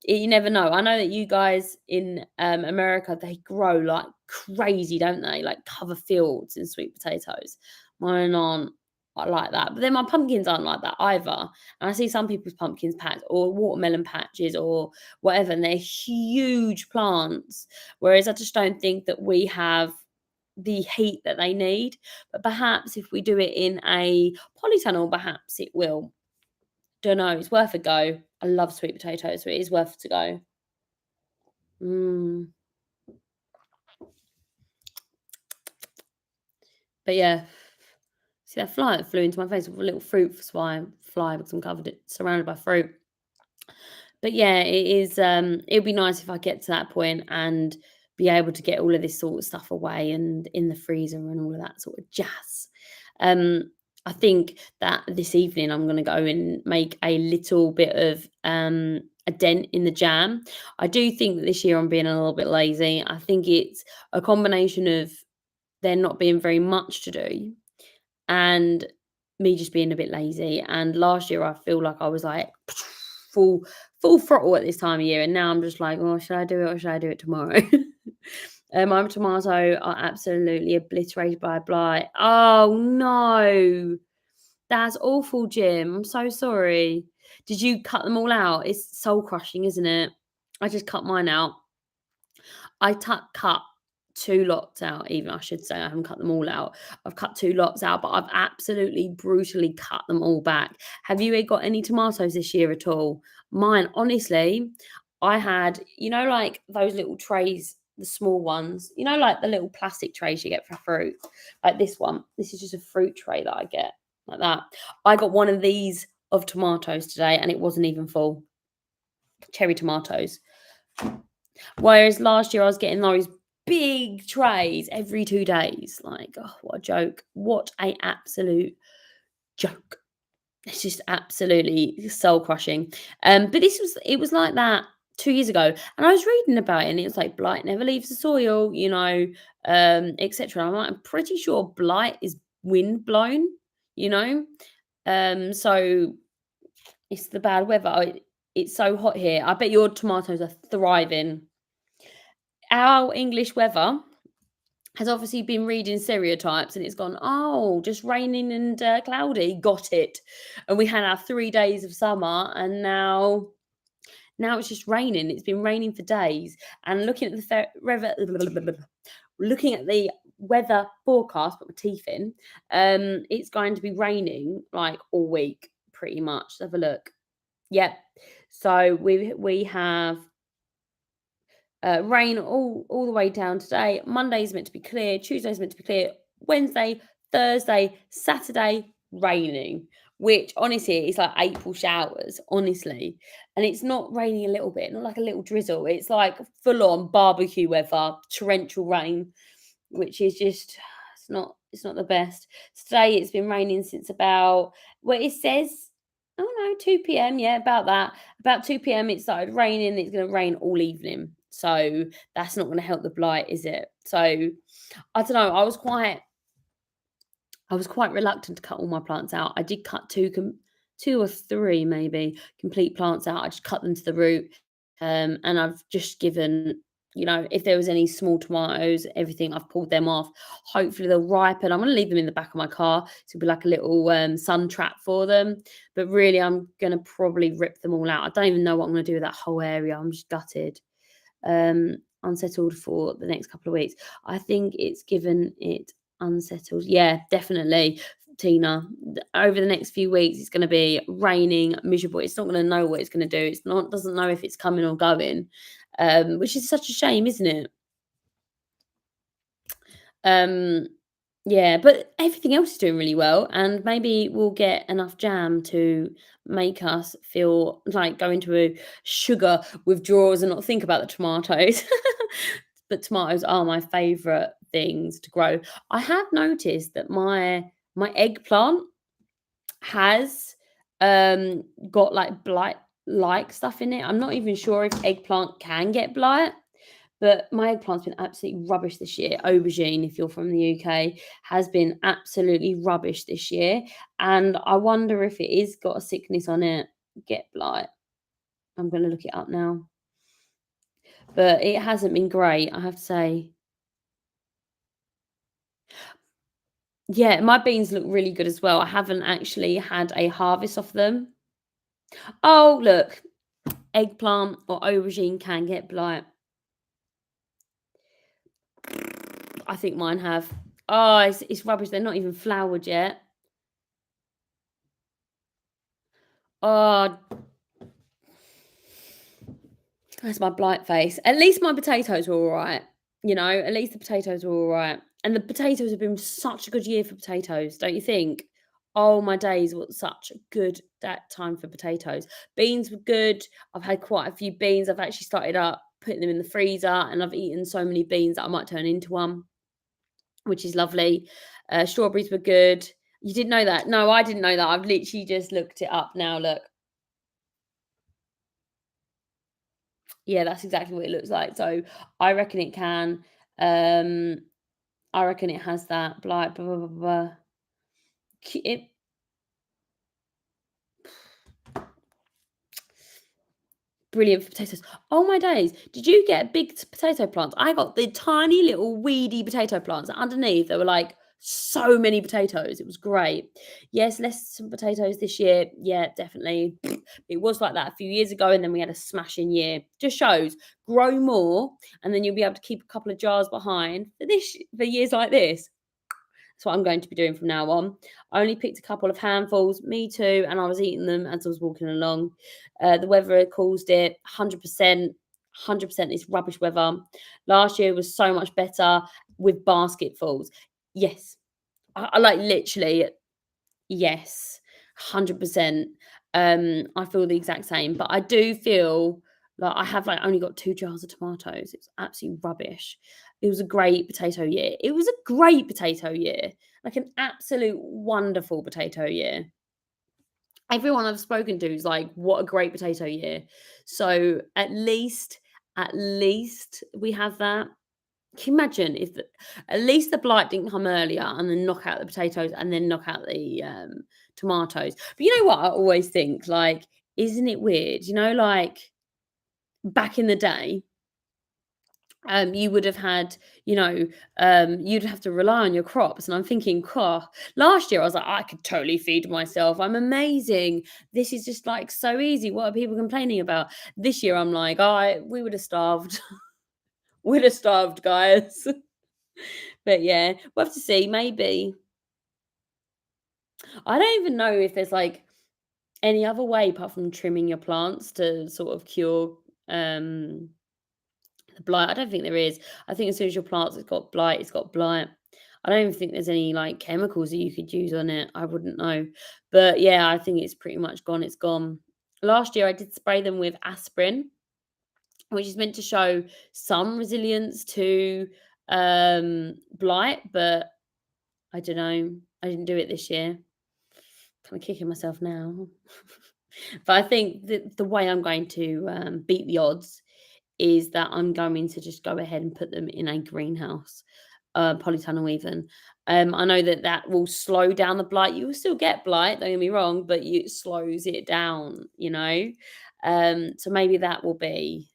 You never know. I know that you guys in America, they grow like crazy, don't they? Like, cover fields in sweet potatoes. Mine aren't like that. But then my pumpkins aren't like that either. And I see some people's pumpkins patch or watermelon patches or whatever, and they're huge plants. Whereas I just don't think that we have the heat that they need. But perhaps if we do it in a polytunnel, perhaps it will. Don't know. It's worth a go. I love sweet potatoes, so it is worth to go. Mm. But yeah, see that fly that flew into my face? A little fruit fly because I'm surrounded by fruit. But yeah, it is. It'd be nice if I get to that point and be able to get all of this sort of stuff away and in the freezer and all of that sort of jazz. Um, I think that this evening I'm going to go and make a little bit of a dent in the jam. I do think that this year I'm being a little bit lazy. I think it's a combination of there not being very much to do and me just being a bit lazy. And last year I feel like I was like full full throttle at this time of year, and now I'm just like, oh, should I do it or should I do it tomorrow? My tomato are absolutely obliterated by blight. Oh no, that's awful, Jim. I'm so sorry. Did you cut them all out? It's soul crushing, isn't it? I just cut mine out. I cut 2 lots out, even I should say. I haven't cut them all out. I've cut 2 lots out, but I've absolutely brutally cut them all back. Have you got any tomatoes this year at all? Mine, honestly, I had, like those little trays, the small ones, like the little plastic trays you get for fruit, like this one. This is just a fruit tray that I get, like that. I got one of these of tomatoes today, and it wasn't even full. Cherry tomatoes. Whereas last year I was getting those big trays every 2 days. Like, oh, what a joke. What a absolute joke. It's just absolutely soul crushing. But it was like that 2 years ago. And I was reading about it and it was like blight never leaves the soil, etc. I'm pretty sure blight is wind blown, you know. So it's the bad weather. It's so hot here. I bet your tomatoes are thriving. Our English weather has obviously been reading stereotypes and it's gone, oh, just raining and cloudy, got it. And we had our 3 days of summer and now it's just raining. It's been raining for days. And looking at the weather forecast, put my teeth in, it's going to be raining like all week pretty much. Let's have a look. Yep. So we have rain all the way down today. Monday's meant to be clear. Tuesday's meant to be clear. Wednesday, Thursday, Saturday, raining. Which honestly is like April showers, honestly. And it's not raining a little bit, not like a little drizzle. It's like full on barbecue weather, torrential rain, which is just it's not the best. Today it's been raining since about it says, oh no, 2 p.m. Yeah, about that. About 2 p.m. it started raining. It's going to rain all evening. So that's not going to help the blight, is it? So I don't know. I was quite reluctant to cut all my plants out. I did cut two or three maybe complete plants out. I just cut them to the root. And I've just given, if there was any small tomatoes, everything, I've pulled them off. Hopefully they'll ripen. I'm going to leave them in the back of my car to be like a little sun trap for them. But really, I'm going to probably rip them all out. I don't even know what I'm going to do with that whole area. I'm just gutted. Unsettled for the next couple of weeks. I think it's given it unsettled. Yeah, definitely, Tina. Over the next few weeks, it's going to be raining, miserable. It's not going to know what it's going to do. Doesn't know if it's coming or going, which is such a shame, isn't it? Yeah, but everything else is doing really well, and maybe we'll get enough jam to make us feel like go into a sugar withdrawals and not think about the tomatoes. But tomatoes are my favourite things to grow. I have noticed that my eggplant has got like blight like stuff in it. I'm not even sure if eggplant can get blight. But my eggplant's been absolutely rubbish this year. Aubergine, if you're from the UK, has been absolutely rubbish this year. And I wonder if it is got a sickness on it. Get blight. I'm going to look it up now. But it hasn't been great, I have to say. Yeah, my beans look really good as well. I haven't actually had a harvest of them. Oh, look. Eggplant or aubergine can get blight. I think mine have. Oh, it's rubbish. They're not even flowered yet. Oh, that's my blight face. At least my potatoes were all right. At least the potatoes were all right. And the potatoes have been such a good year for potatoes, don't you think? Oh my days, what such a good that time for potatoes. Beans were good. I've had quite a few beans. I've actually started up putting them in the freezer, and I've eaten so many beans that I might turn into one, which is lovely. Strawberries were good. You didn't know that? No, I didn't know that. I've literally just looked it up now. Look. Yeah, that's exactly what it looks like. So I reckon it can. Um, I reckon it has that blight, blah, blah, blah, blah. It, brilliant for potatoes. Oh my days. Did you get big potato plants? I got the tiny little weedy potato plants. Underneath, there were like so many potatoes. It was great. Yes, less some potatoes this year. Yeah, definitely. It was like that a few years ago, and then we had a smashing year. Just shows grow more, and then you'll be able to keep a couple of jars behind for years like this. That's what I'm going to be doing from now on. I only picked a couple of handfuls, me too, and I was eating them as I was walking along. The weather caused it 100%. 100% is rubbish weather. Last year was so much better with basketfuls. Yes, I like literally, yes, 100%. I feel the exact same, but I do feel like I have like only got 2 jars of tomatoes. It's absolutely rubbish. It was a great potato year. It was a great potato year. Like an absolute wonderful potato year. Everyone I've spoken to is like, what a great potato year. So at least we have that. Can you imagine if at least the blight didn't come earlier and then knock out the potatoes and then knock out the tomatoes? But you know what I always think? Like, isn't it weird? Like back in the day, you would have had, you'd have to rely on your crops. And I'm thinking, last year I was like, I could totally feed myself. I'm amazing. This is just like so easy. What are people complaining about? This year I'm like, we would have starved. We'd have starved, guys. But yeah, we'll have to see. Maybe. I don't even know if there's like any other way apart from trimming your plants to sort of cure um the blight. I don't think there is. I think as soon as your plants has got blight, it's got blight. I don't even think there's any like chemicals that you could use on it. I wouldn't know. But yeah, I think it's pretty much gone. It's gone. Last year I did spray them with aspirin, which is meant to show some resilience to blight, but I don't know. I didn't do it this year. Kind of kicking myself now. But I think the way I'm going to beat the odds is that I'm going to just go ahead and put them in a greenhouse, polytunnel even. I know that that will slow down the blight. You will still get blight, don't get me wrong, but it slows it down. So maybe that will be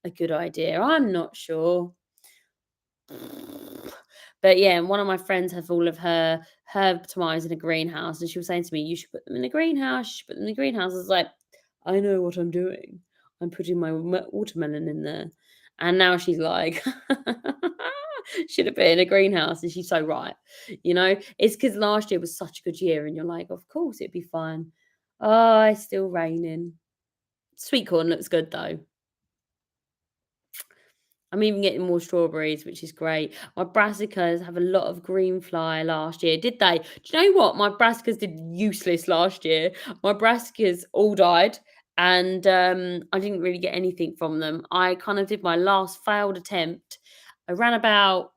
a good idea. I'm not sure. But yeah, and one of my friends has all of her tomatoes in a greenhouse, and she was saying to me, "You should put them in a greenhouse. You should put them in the greenhouse." I was like, "I know what I'm doing. I'm putting my watermelon in there." And now she's like, "Should have been in a greenhouse," and she's so right. It's because last year was such a good year, and you're like, "Of course it'd be fine." Oh, it's still raining. Sweet corn looks good though. I'm even getting more strawberries, which is great. My brassicas have a lot of green fly last year, did they? Do you know what? My brassicas did useless last year. My brassicas all died, and I didn't really get anything from them. I kind of did my last failed attempt around about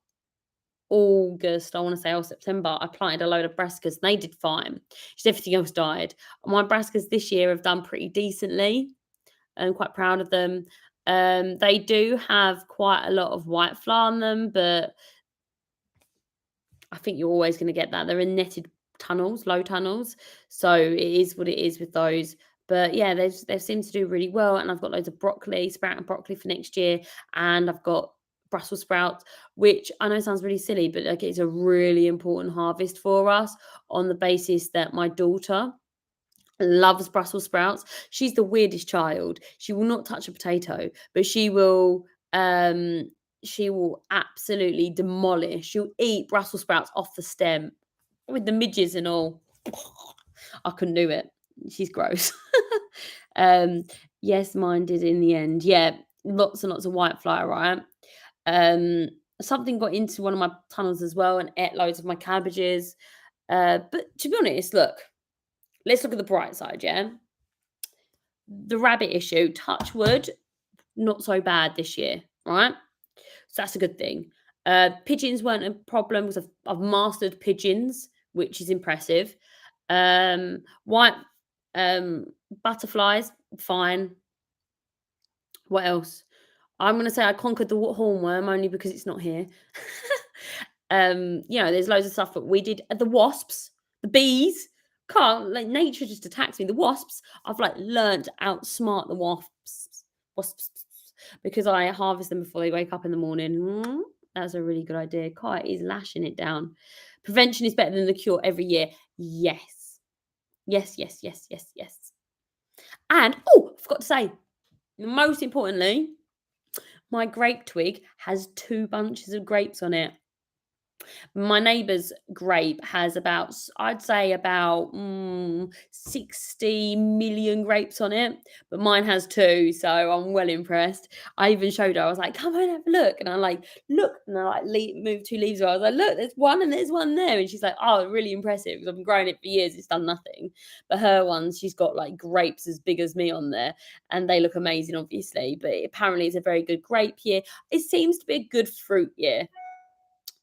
August, I want to say, or September. I planted a load of brassicas, and they did fine. Just everything else died. My brassicas this year have done pretty decently. I'm quite proud of them. They do have quite a lot of white flour on them, but I think you're always going to get that. They're in netted tunnels, low tunnels, so it is what it is with those. But yeah, they've seemed to do really well, and I've got loads of broccoli, sprouting broccoli for next year, and I've got Brussels sprouts, which I know sounds really silly, but like it's a really important harvest for us on the basis that my daughter loves Brussels sprouts. She's the weirdest child. She will not touch a potato, but she will absolutely demolish. She'll eat Brussels sprouts off the stem with the midges and all. I couldn't do it. She's gross. um, yes, mine did in the end. Yeah, lots and lots of white flour, right? Um, something got into one of my tunnels as well and ate loads of my cabbages. But to be honest, look, let's look at the bright side, yeah? The rabbit issue, touch wood, not so bad this year, right? So that's a good thing. Pigeons weren't a problem because I've mastered pigeons, which is impressive. White butterflies, fine. What else? I'm gonna say I conquered the hornworm only because it's not here. There's loads of stuff, but we did the wasps, the bees. Can't like nature just attacks me. The wasps, I've like learned to outsmart the wasps, because I harvest them before they wake up in the morning. That's a really good idea. Kai is lashing it down. Prevention is better than the cure every year. Yes. Yes, yes, yes, yes, yes. And oh, I forgot to say, most importantly, my grape twig has 2 bunches of grapes on it. My neighbour's grape has about, I'd say about 60 million grapes on it, but mine has 2, so I'm well impressed. I even showed her, I was like, come on, have a look. And I like, look, and I like moved 2 leaves away. I was like, look, there's one and there's one there. And she's like, oh, really impressive, because I've been growing it for years, it's done nothing. But her ones, she's got like grapes as big as me on there, and they look amazing, obviously. But apparently it's a very good grape year. It seems to be a good fruit year.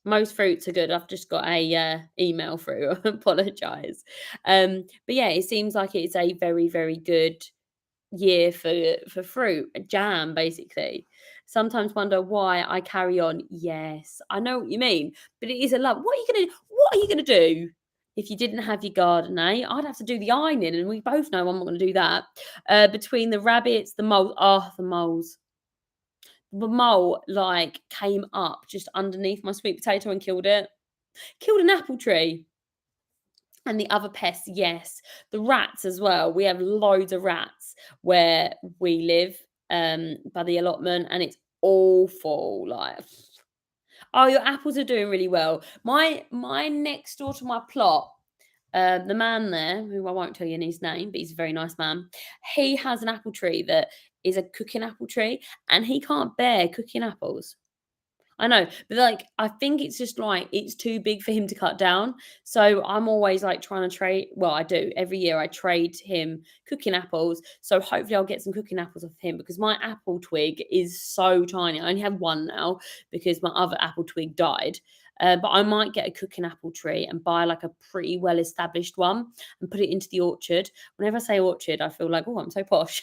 Most fruits are good. I've just got a email through. I apologise. But yeah, it seems like it's a very, very good year for fruit, jam, basically. Sometimes wonder why I carry on. Yes, I know what you mean, but it is a love. What are you gonna do if you didn't have your garden, eh? I'd have to do the ironing, and we both know I'm not gonna do that. Between the rabbits, the moles. Oh, the moles. The mole, like, came up just underneath my sweet potato and killed it. Killed an apple tree. And the other pests, yes. The rats as well. We have loads of rats where we live, by the allotment, and it's awful. Like, oh, your apples are doing really well. My next door to my plot, the man there, who I won't tell you his name, but he's a very nice man. He has an apple tree that is a cooking apple tree, and he can't bear cooking apples. I know, but like I think it's just like it's too big for him to cut down. So I'm always like trying to trade. Well, I do every year. I trade him cooking apples. So hopefully I'll get some cooking apples off him, because my apple twig is so tiny. I only have one now because my other apple twig died. But I might get a cooking apple tree and buy like a pretty well established one and put it into the orchard. Whenever I say orchard, I feel like, oh, I'm so posh.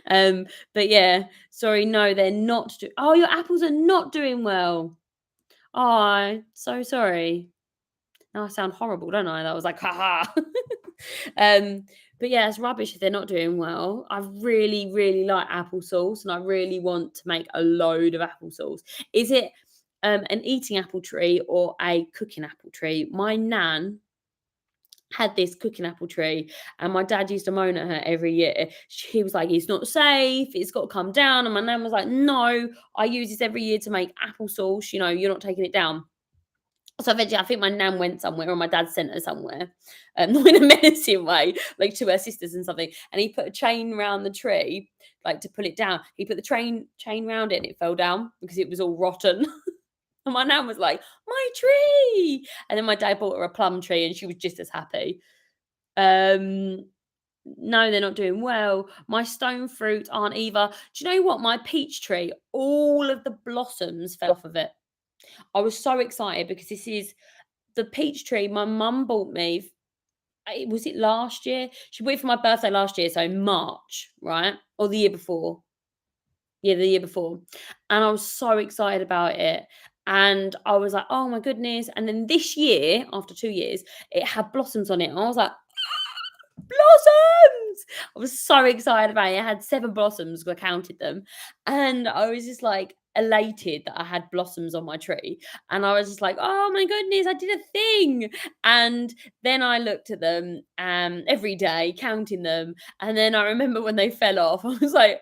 But yeah, sorry, no, they're not. Oh, your apples are not doing well. Oh, so sorry. Now I sound horrible, don't I? That was like, haha. um, but yeah, it's rubbish if they're not doing well. I really, really like applesauce, and I really want to make a load of applesauce. Is it an eating apple tree or a cooking apple tree? My nan had this cooking apple tree, and my dad used to moan at her every year. He was like, it's not safe, it's got to come down. And my nan was like, no, I use this every year to make applesauce, you're not taking it down. So eventually I think my nan went somewhere, or my dad sent her somewhere, not in a menacing way, like to her sisters and something, and he put a chain around the tree, like to pull it down. He put the chain around it, and it fell down because it was all rotten. And my nan was like, my tree. And then my dad bought her a plum tree, and she was just as happy. No, they're not doing well. My stone fruit aren't either. Do you know what? My peach tree, all of the blossoms fell off of it. I was so excited because this is the peach tree my mum bought me. Was it last year? She bought it for my birthday last year, so March, right? Or the year before. Yeah, the year before. And I was so excited about it. And I was like, oh my goodness. And then this year, after 2 years, it had blossoms on it. And I was like, blossoms! I was so excited about it. I had 7 blossoms, I counted them. And I was just like elated that I had blossoms on my tree. And I was just like, oh my goodness, I did a thing. And then I looked at them every day, counting them. And then I remember when they fell off, I was like,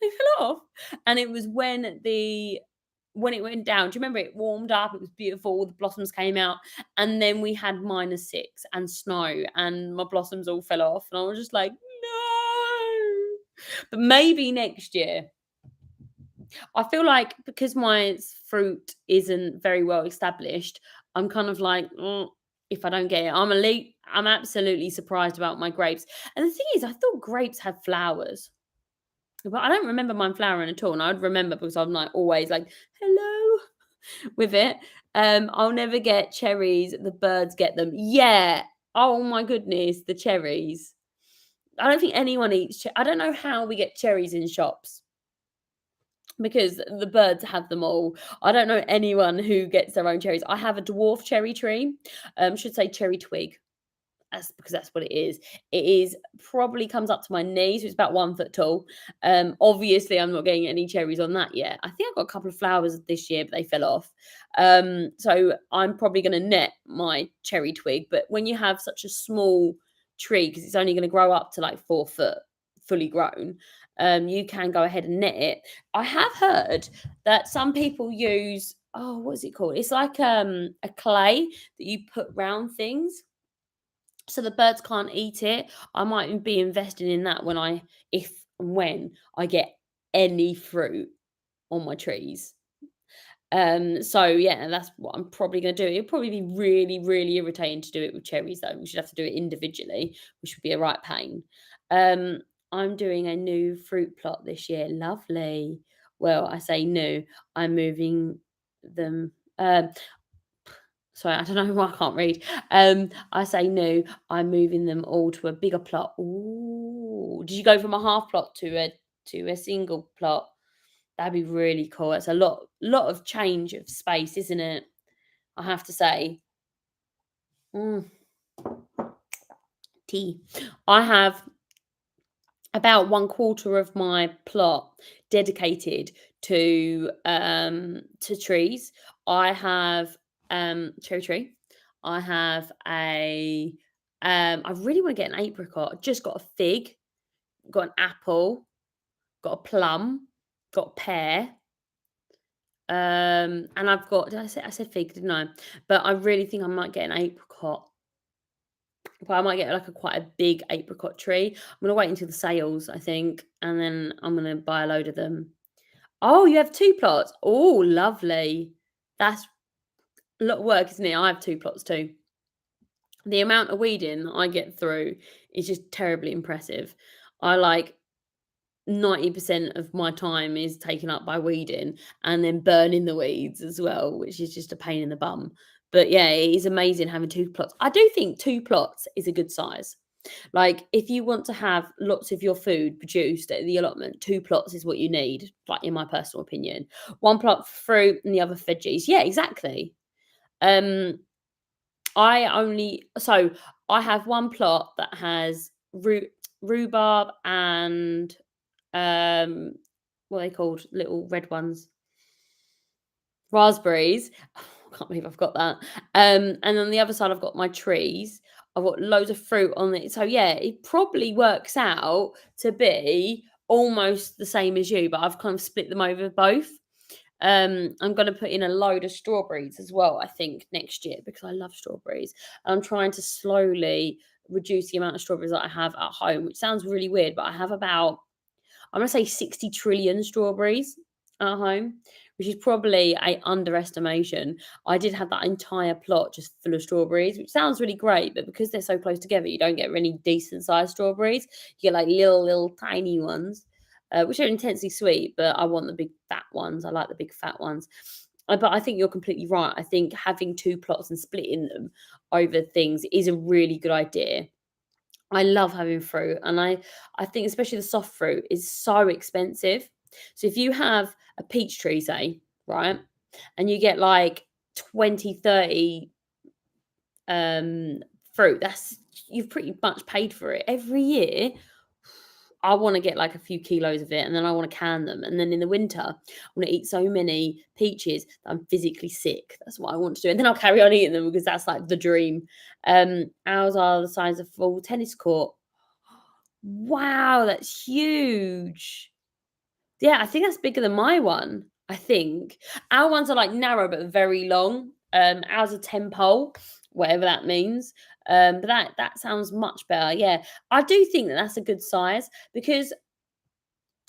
they fell off. And it was when it went down. Do you remember it warmed up? It was beautiful. The blossoms came out. And then we had -6 and snow, and my blossoms all fell off. And I was just like, no. But maybe next year. I feel like because my fruit isn't very well established, I'm kind of like, "Mm, if I don't get it, I'm absolutely surprised about my grapes. And the thing is, I thought grapes had flowers, but I don't remember mine flowering at all. And I'd remember because I'm like always like, hello with it. I'll never get cherries. The birds get them. Yeah. Oh my goodness, the cherries. I don't think anyone eats. I don't know how we get cherries in shops because the birds have them all. I don't know anyone who gets their own cherries. I have a dwarf cherry tree. Should say cherry twig. That's because that's what it is. It is probably comes up to my knees. So it's about 1 foot tall. Obviously, I'm not getting any cherries on that yet. I think I got a couple of flowers this year, but they fell off. So I'm probably going to net my cherry twig. But when you have such a small tree, because it's only going to grow up to like 4 foot, fully grown, you can go ahead and net it. I have heard that some people use, oh, what is it called? It's like a clay that you put round things so the birds can't eat it. I might be investing in that if and when I get any fruit on my trees. So yeah, that's what I'm probably going to do. It'd probably be really, really irritating to do it with cherries, though. We should have to do it individually, which would be a right pain. Um, I'm doing a new fruit plot this year. Lovely. Well, I say new. I'm moving them. Sorry, I don't know why I can't read. I say no, I'm moving them all to a bigger plot. Ooh, did you go from a half plot to a single plot? That'd be really cool. It's a lot of change of space, isn't it? I have to say. Mm, tea. I have about 1/4 of my plot dedicated to trees. I have cherry tree. I have I really want to get an apricot. I just got a fig, got an apple, got a plum, got a pear. And I've got, did I said fig, didn't I? But I really think I might get an apricot. But I might get like quite a big apricot tree. I'm gonna wait until the sales, I think, and then I'm gonna buy a load of them. Oh, you have 2 plots. Oh, lovely. That's a lot of work, isn't it? I have 2 plots too. The amount of weeding I get through is just terribly impressive. I like 90% of my time is taken up by weeding and then burning the weeds as well, which is just a pain in the bum. But yeah, it is amazing having 2 plots. I do think 2 plots is a good size. Like, if you want to have lots of your food produced at the allotment, 2 plots is what you need, like, in my personal opinion. 1 plot for fruit and the other for veggies. Yeah, exactly. Um, I have 1 plot that has rhubarb and, um, what are they called? Little red ones. Raspberries. I can't believe I've got that. And on the other side, I've got my trees. I've got loads of fruit on it. So yeah, it probably works out to be almost the same as you, but I've kind of split them over both. I'm going to put in a load of strawberries as well, I think, next year because I love strawberries. I'm trying to slowly reduce the amount of strawberries that I have at home, which sounds really weird, but I have about, I'm going to say 60 trillion strawberries at home, which is probably a underestimation. I did have that entire plot just full of strawberries, which sounds really great, but because they're so close together, you don't get really decent sized strawberries. You get like little tiny ones, which are intensely sweet, but I want the big fat ones. I like the big fat ones. But I think you're completely right. I think having 2 plots and splitting them over things is a really good idea. I love having fruit, and I think especially the soft fruit is so expensive. So if you have a peach tree, say, right, and you get like 20, 30 um fruit, that's, you've pretty much paid for it. Every year I want to get like a few kilos of it, and then I want to can them. And then in the winter, I want to eat so many peaches that I'm physically sick. That's what I want to do. And then I'll carry on eating them because that's like the dream. Ours are the size of a full tennis court. Wow, that's huge. Yeah, I think that's bigger than my one. I think our ones are like narrow but very long. Ours are 10 pole, whatever that means. But that sounds much better. Yeah, I do think that that's a good size because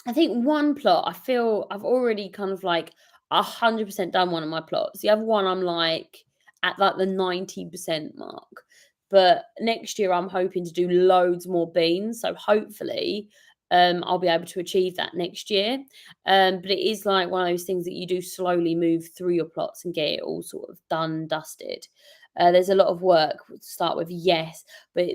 I think one plot, I feel I've already kind of like 100% done one of my plots. The other one, I'm like at like the 90% mark. But next year, I'm hoping to do loads more beans. So hopefully, I'll be able to achieve that next year. But it is like one of those things that you do slowly move through your plots and get it all sort of done, dusted. There's a lot of work to start with, yes, but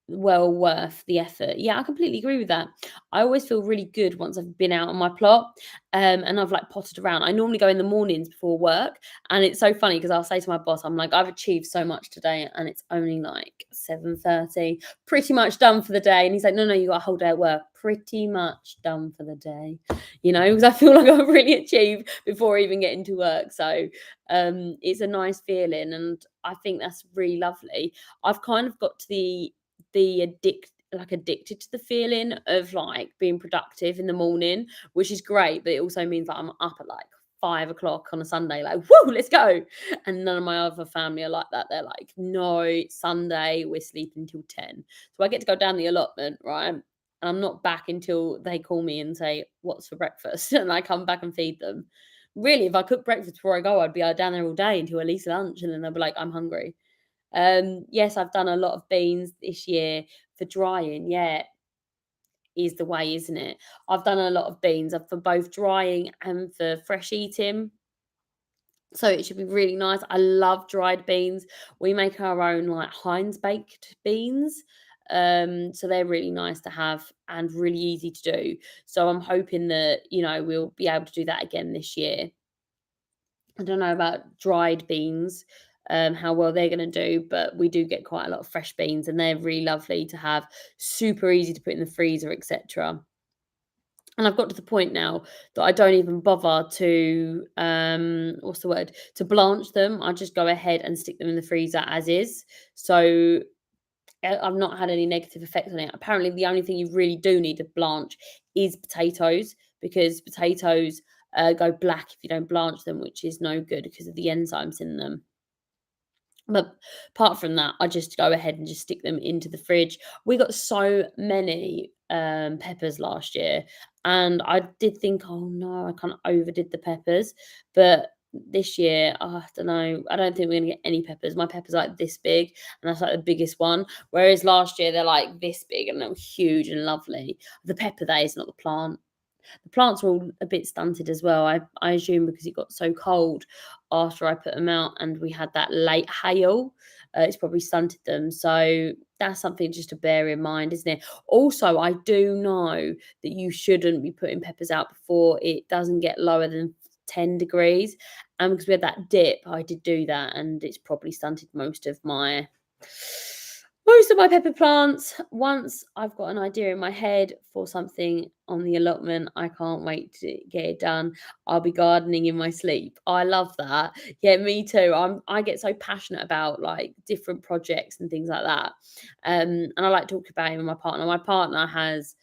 well worth the effort. Yeah, I completely agree with that. I always feel really good once I've been out on my plot, and I've like potted around. I normally go in the mornings before work, and it's so funny because I'll say to my boss, I'm like, I've achieved so much today, and it's only like 7:30, pretty much done for the day. And he's like, no, no, you got a whole day at work, pretty much done for the day, because I feel like I've really achieved before even getting to work. So it's a nice feeling, and I think that's really lovely. I've kind of got to addicted to the feeling of like being productive in the morning, which is great, but it also means that I'm up at like 5 o'clock on a Sunday, like, whoa, let's go. And none of my other family are like that. They're like, no, it's Sunday, we're sleeping till 10. So I get to go down the allotment, right? And I'm not back until they call me and say, what's for breakfast? And I come back and feed them. Really, if I cook breakfast before I go, I'd be down there all day until at least lunch, and then they'll be like, I'm hungry. Yes, I've done a lot of beans this year for drying. Yeah, is the way, isn't it? I've done a lot of beans for both drying and for fresh eating. So it should be really nice. I love dried beans. We make our own like Heinz baked beans. So they're really nice to have and really easy to do. So I'm hoping that, we'll be able to do that again this year. I don't know about dried beans, how well they're going to do, but we do get quite a lot of fresh beans, and they're really lovely to have, super easy to put in the freezer, etc. And I've got to the point now that I don't even bother to, what's the word, to blanch them. I just go ahead and stick them in the freezer as is. So I've not had any negative effects on it. Apparently, the only thing you really do need to blanch is potatoes, because potatoes go black if you don't blanch them, which is no good because of the enzymes in them. But apart from that, I just go ahead and just stick them into the fridge. We got so many peppers last year, and I did think, oh no, I kind of overdid the peppers. But this year, I don't know. I don't think we're gonna get any peppers. My peppers are like this big, and that's like the biggest one. Whereas last year they're like this big and they're huge and lovely. The pepper that is, not the plant. The plants were all a bit stunted as well. I assume because it got so cold after I put them out and we had that late hail, it's probably stunted them. So that's something just to bear in mind, isn't it? Also, I do know that you shouldn't be putting peppers out before it doesn't get lower than 10 degrees. And because we had that dip, I did do that, and it's probably stunted most of my pepper plants. Once I've got an idea in my head for something on the allotment, I can't wait to get it done. I'll be gardening in my sleep. I love that. Yeah, me too. I get so passionate about like different projects and things like that. And I like to talk about it with my partner. My partner has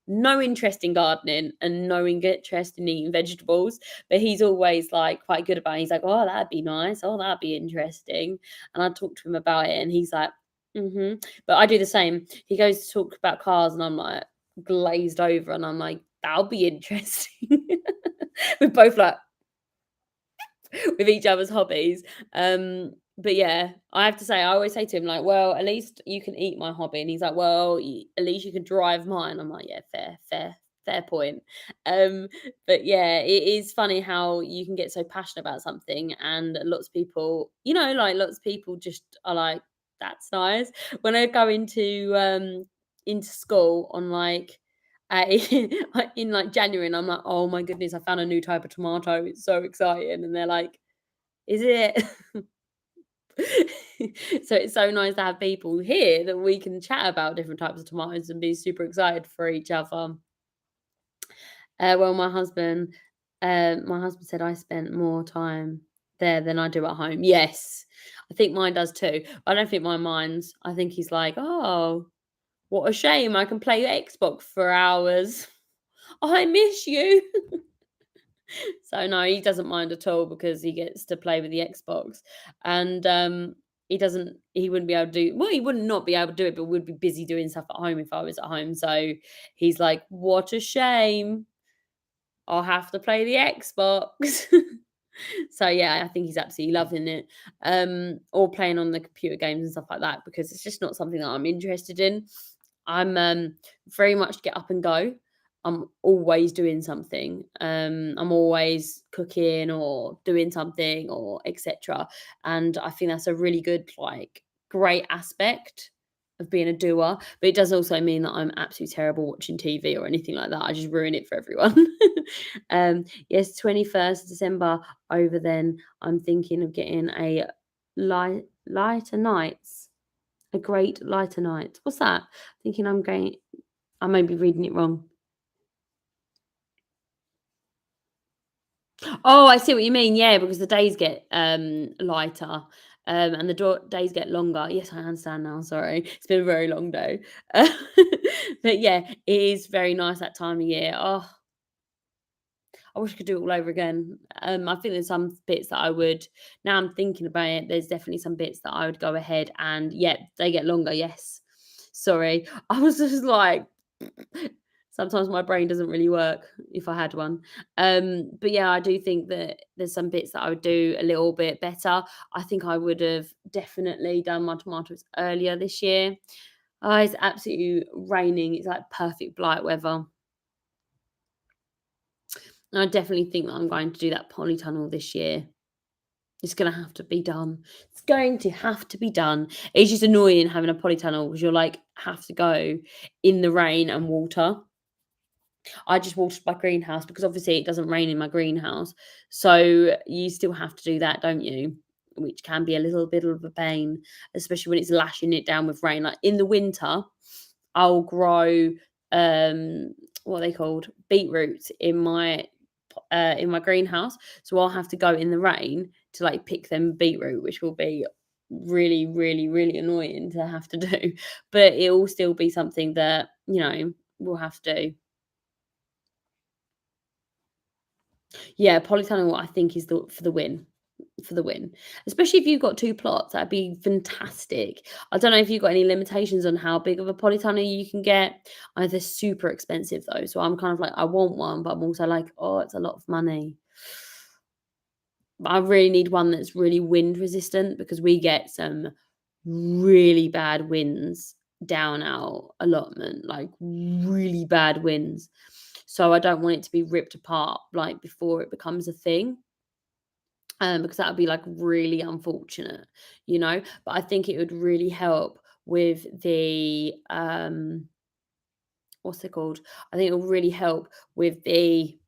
no interest in gardening and no interest in eating vegetables, but he's always like quite good about it. He's like, oh, that'd be nice. Oh, that'd be interesting. And I talk to him about it, and he's like, but I do the same. He goes to talk about cars, and I'm like glazed over, and I'm like, that'll be interesting. We're both like with each other's hobbies. But yeah, I have to say, I always say to him, like, well, at least you can eat my hobby. And he's like, well, at least you can drive mine. I'm like, yeah, fair point. Um, but yeah, it is funny how you can get so passionate about something, and lots of people, like lots of people just are like, that's nice. When I go into school on like in like January, and I'm like, oh my goodness, I found a new type of tomato. It's so exciting. And they're like, is it? So it's so nice to have people here that we can chat about different types of tomatoes and be super excited for each other. Well, my husband said I spent more time there than I do at home. Yes, I think mine does too. I don't think mine minds. I think he's like, oh, what a shame. I can play Xbox for hours. I miss you. So no, he doesn't mind at all because he gets to play with the Xbox. And he wouldn't be able to he would not be able to do it, but would be busy doing stuff at home if I was at home. So he's like, what a shame. I'll have to play the Xbox. So yeah, I think he's absolutely loving it. Or playing on the computer games and stuff like that because it's just not something that I'm interested in. I'm very much get up and go. I'm always doing something. I'm always cooking or doing something or etc. And I think that's a really good, like, great aspect of being a doer. But it does also mean that I'm absolutely terrible watching TV or anything like that. I just ruin it for everyone. Yes, 21st December over then. I'm thinking of getting a lighter nights. A great lighter night. What's that? Thinking I'm going I may be reading it wrong. Oh, I see what you mean. Yeah, because the days get lighter, and the days get longer. Yes, I understand now. Sorry, it's been a very long day. But yeah, it is very nice that time of year. Oh, I wish I could do it all over again. I think there's some bits that I would. Now I'm thinking about it. There's definitely some bits that I would go ahead and yeah, they get longer. Yes, sorry, I was just like. Sometimes my brain doesn't really work if I had one. But yeah, I do think that there's some bits that I would do a little bit better. I think I would have definitely done my tomatoes earlier this year. Oh, it's absolutely raining. It's like perfect blight weather. And I definitely think that I'm going to do that polytunnel this year. It's going to have to be done. It's going to have to be done. It's just annoying having a polytunnel because you're like have to go in the rain and water. I just watered my greenhouse because obviously it doesn't rain in my greenhouse. So you still have to do that, don't you? Which can be a little bit of a pain, especially when it's lashing it down with rain. Like in the winter, I'll grow what are they called? Beetroots in my greenhouse. So I'll have to go in the rain to like pick them beetroot, which will be really, really, really annoying to have to do. But it will still be something that, we'll have to do. Yeah, polytunnel I think is the for the win. For the win. Especially if you've got 2 plots, that'd be fantastic. I don't know if you've got any limitations on how big of a polytunnel you can get. They're super expensive though, so I'm kind of like, I want one, but I'm also like, "Oh, it's a lot of money." But I really need one that's really wind resistant because we get some really bad winds down our allotment, like really bad winds. So I don't want it to be ripped apart like before it becomes a thing. Because that would be like really unfortunate, you know. But I think it would really help with the what's it called? I think it will really help with the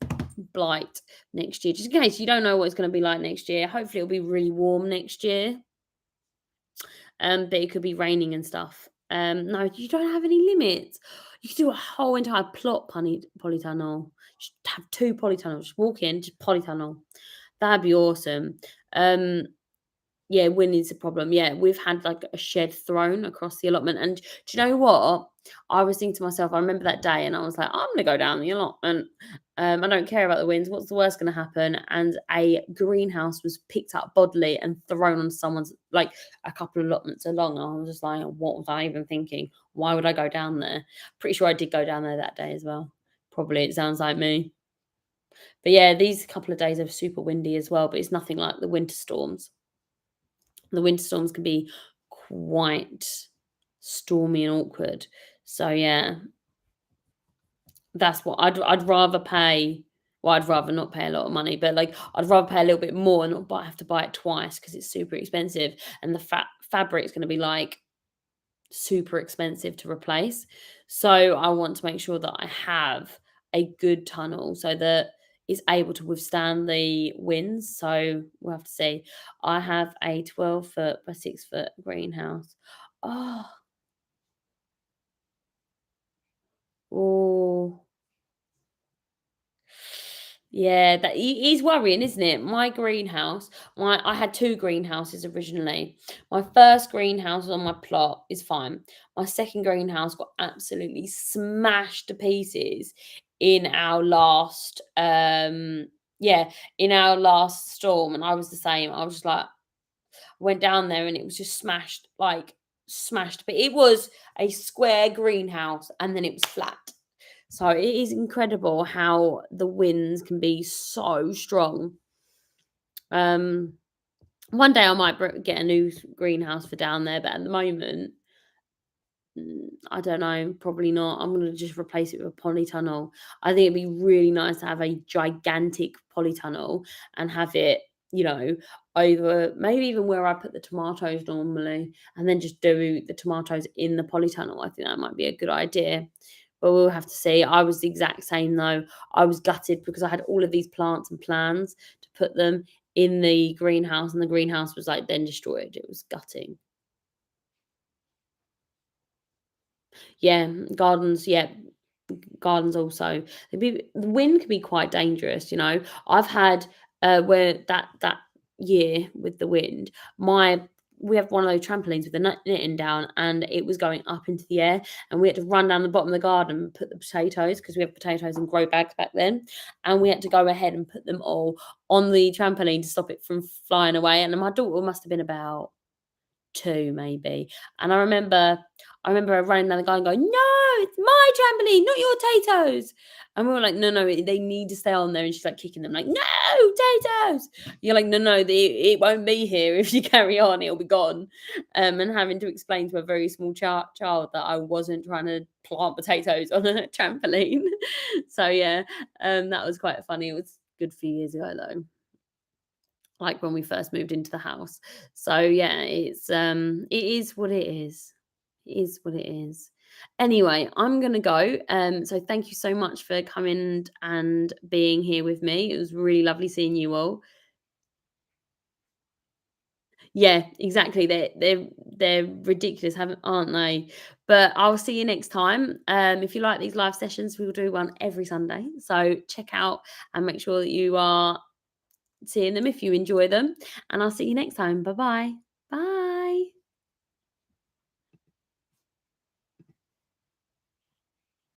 blight next year. Just in case you don't know what it's going to be like next year. Hopefully, it'll be really warm next year. But it could be raining and stuff. No, you don't have any limits. You could do a whole entire plot polytunnel. Just have 2 polytunnels. Just walk in, just polytunnel. That'd be awesome. Um, Yeah, wind is a problem. Yeah, we've had like a shed thrown across the allotment. And do you know what? I was thinking to myself, I remember that day and I was like, I'm going to go down the allotment. I don't care about the winds. What's the worst going to happen? And a greenhouse was picked up bodily and thrown on someone's, like a couple of allotments along. And I was just like, what was I even thinking? Why would I go down there? Pretty sure I did go down there that day as well. Probably it sounds like me. But yeah, these couple of days are super windy as well, but it's nothing like the winter storms. The winter storms can be quite stormy and awkward. So yeah, that's what I'd rather pay. Well, I'd rather not pay a lot of money, but like I'd rather pay a little bit more and not have to buy it twice because it's super expensive, and the fabric's going to be like super expensive to replace. So I want to make sure that I have a good tunnel so that it's able to withstand the winds. So we'll have to see. I have a 12-foot by 6-foot greenhouse. Oh, oh. Yeah, that is worrying, isn't it? My greenhouse, I had 2 greenhouses originally. My first greenhouse on my plot is fine. My second greenhouse got absolutely smashed to pieces in our last yeah, in our last storm, and I was the same. I was just like went down there and it was just smashed, like smashed. But it was a square greenhouse and then it was flat. So it is incredible how the winds can be so strong. Um, One day I might get a new greenhouse for down there, but at the moment, I don't know, probably not. I'm gonna just replace it with a polytunnel. I think it'd be really nice to have a gigantic polytunnel and have it, you know, over maybe even where I put the tomatoes normally, and then just do the tomatoes in the polytunnel. I think that might be a good idea. But we'll have to see. I was the exact same though. I was gutted because I had all of these plants and plans to put them in the greenhouse, and the greenhouse was like then destroyed. It was gutting. Yeah, gardens, yeah, gardens also. The wind can be quite dangerous, you know. I've had where that year with the wind, my we have one of those trampolines with the netting down, and it was going up into the air, and we had to run down the bottom of the garden and put the potatoes, because we have potatoes in grow bags back then, and we had to go ahead and put them all on the trampoline to stop it from flying away. And my daughter must have been about 2 maybe, and I remember her running down the garden going, "No, it's my trampoline, not your potatoes." And we were like, "No, no, they need to stay on there." And she's like kicking them like, "No, potatoes." You're like, "No, no, it won't be here if you carry on, it'll be gone." And having to explain to a very small child that I wasn't trying to plant potatoes on a trampoline. So yeah, that was quite funny. It was a good few years ago though, like when we first moved into the house. So yeah, it is what it is. It is what it is. Anyway, I'm gonna go. So thank you so much for coming and being here with me. It was really lovely seeing you all. Yeah, exactly. They're ridiculous, haven't aren't they? But I'll see you next time. If you like these live sessions, we'll do one every Sunday. So check out and make sure that you are seeing them if you enjoy them. And I'll see you next time. Bye bye.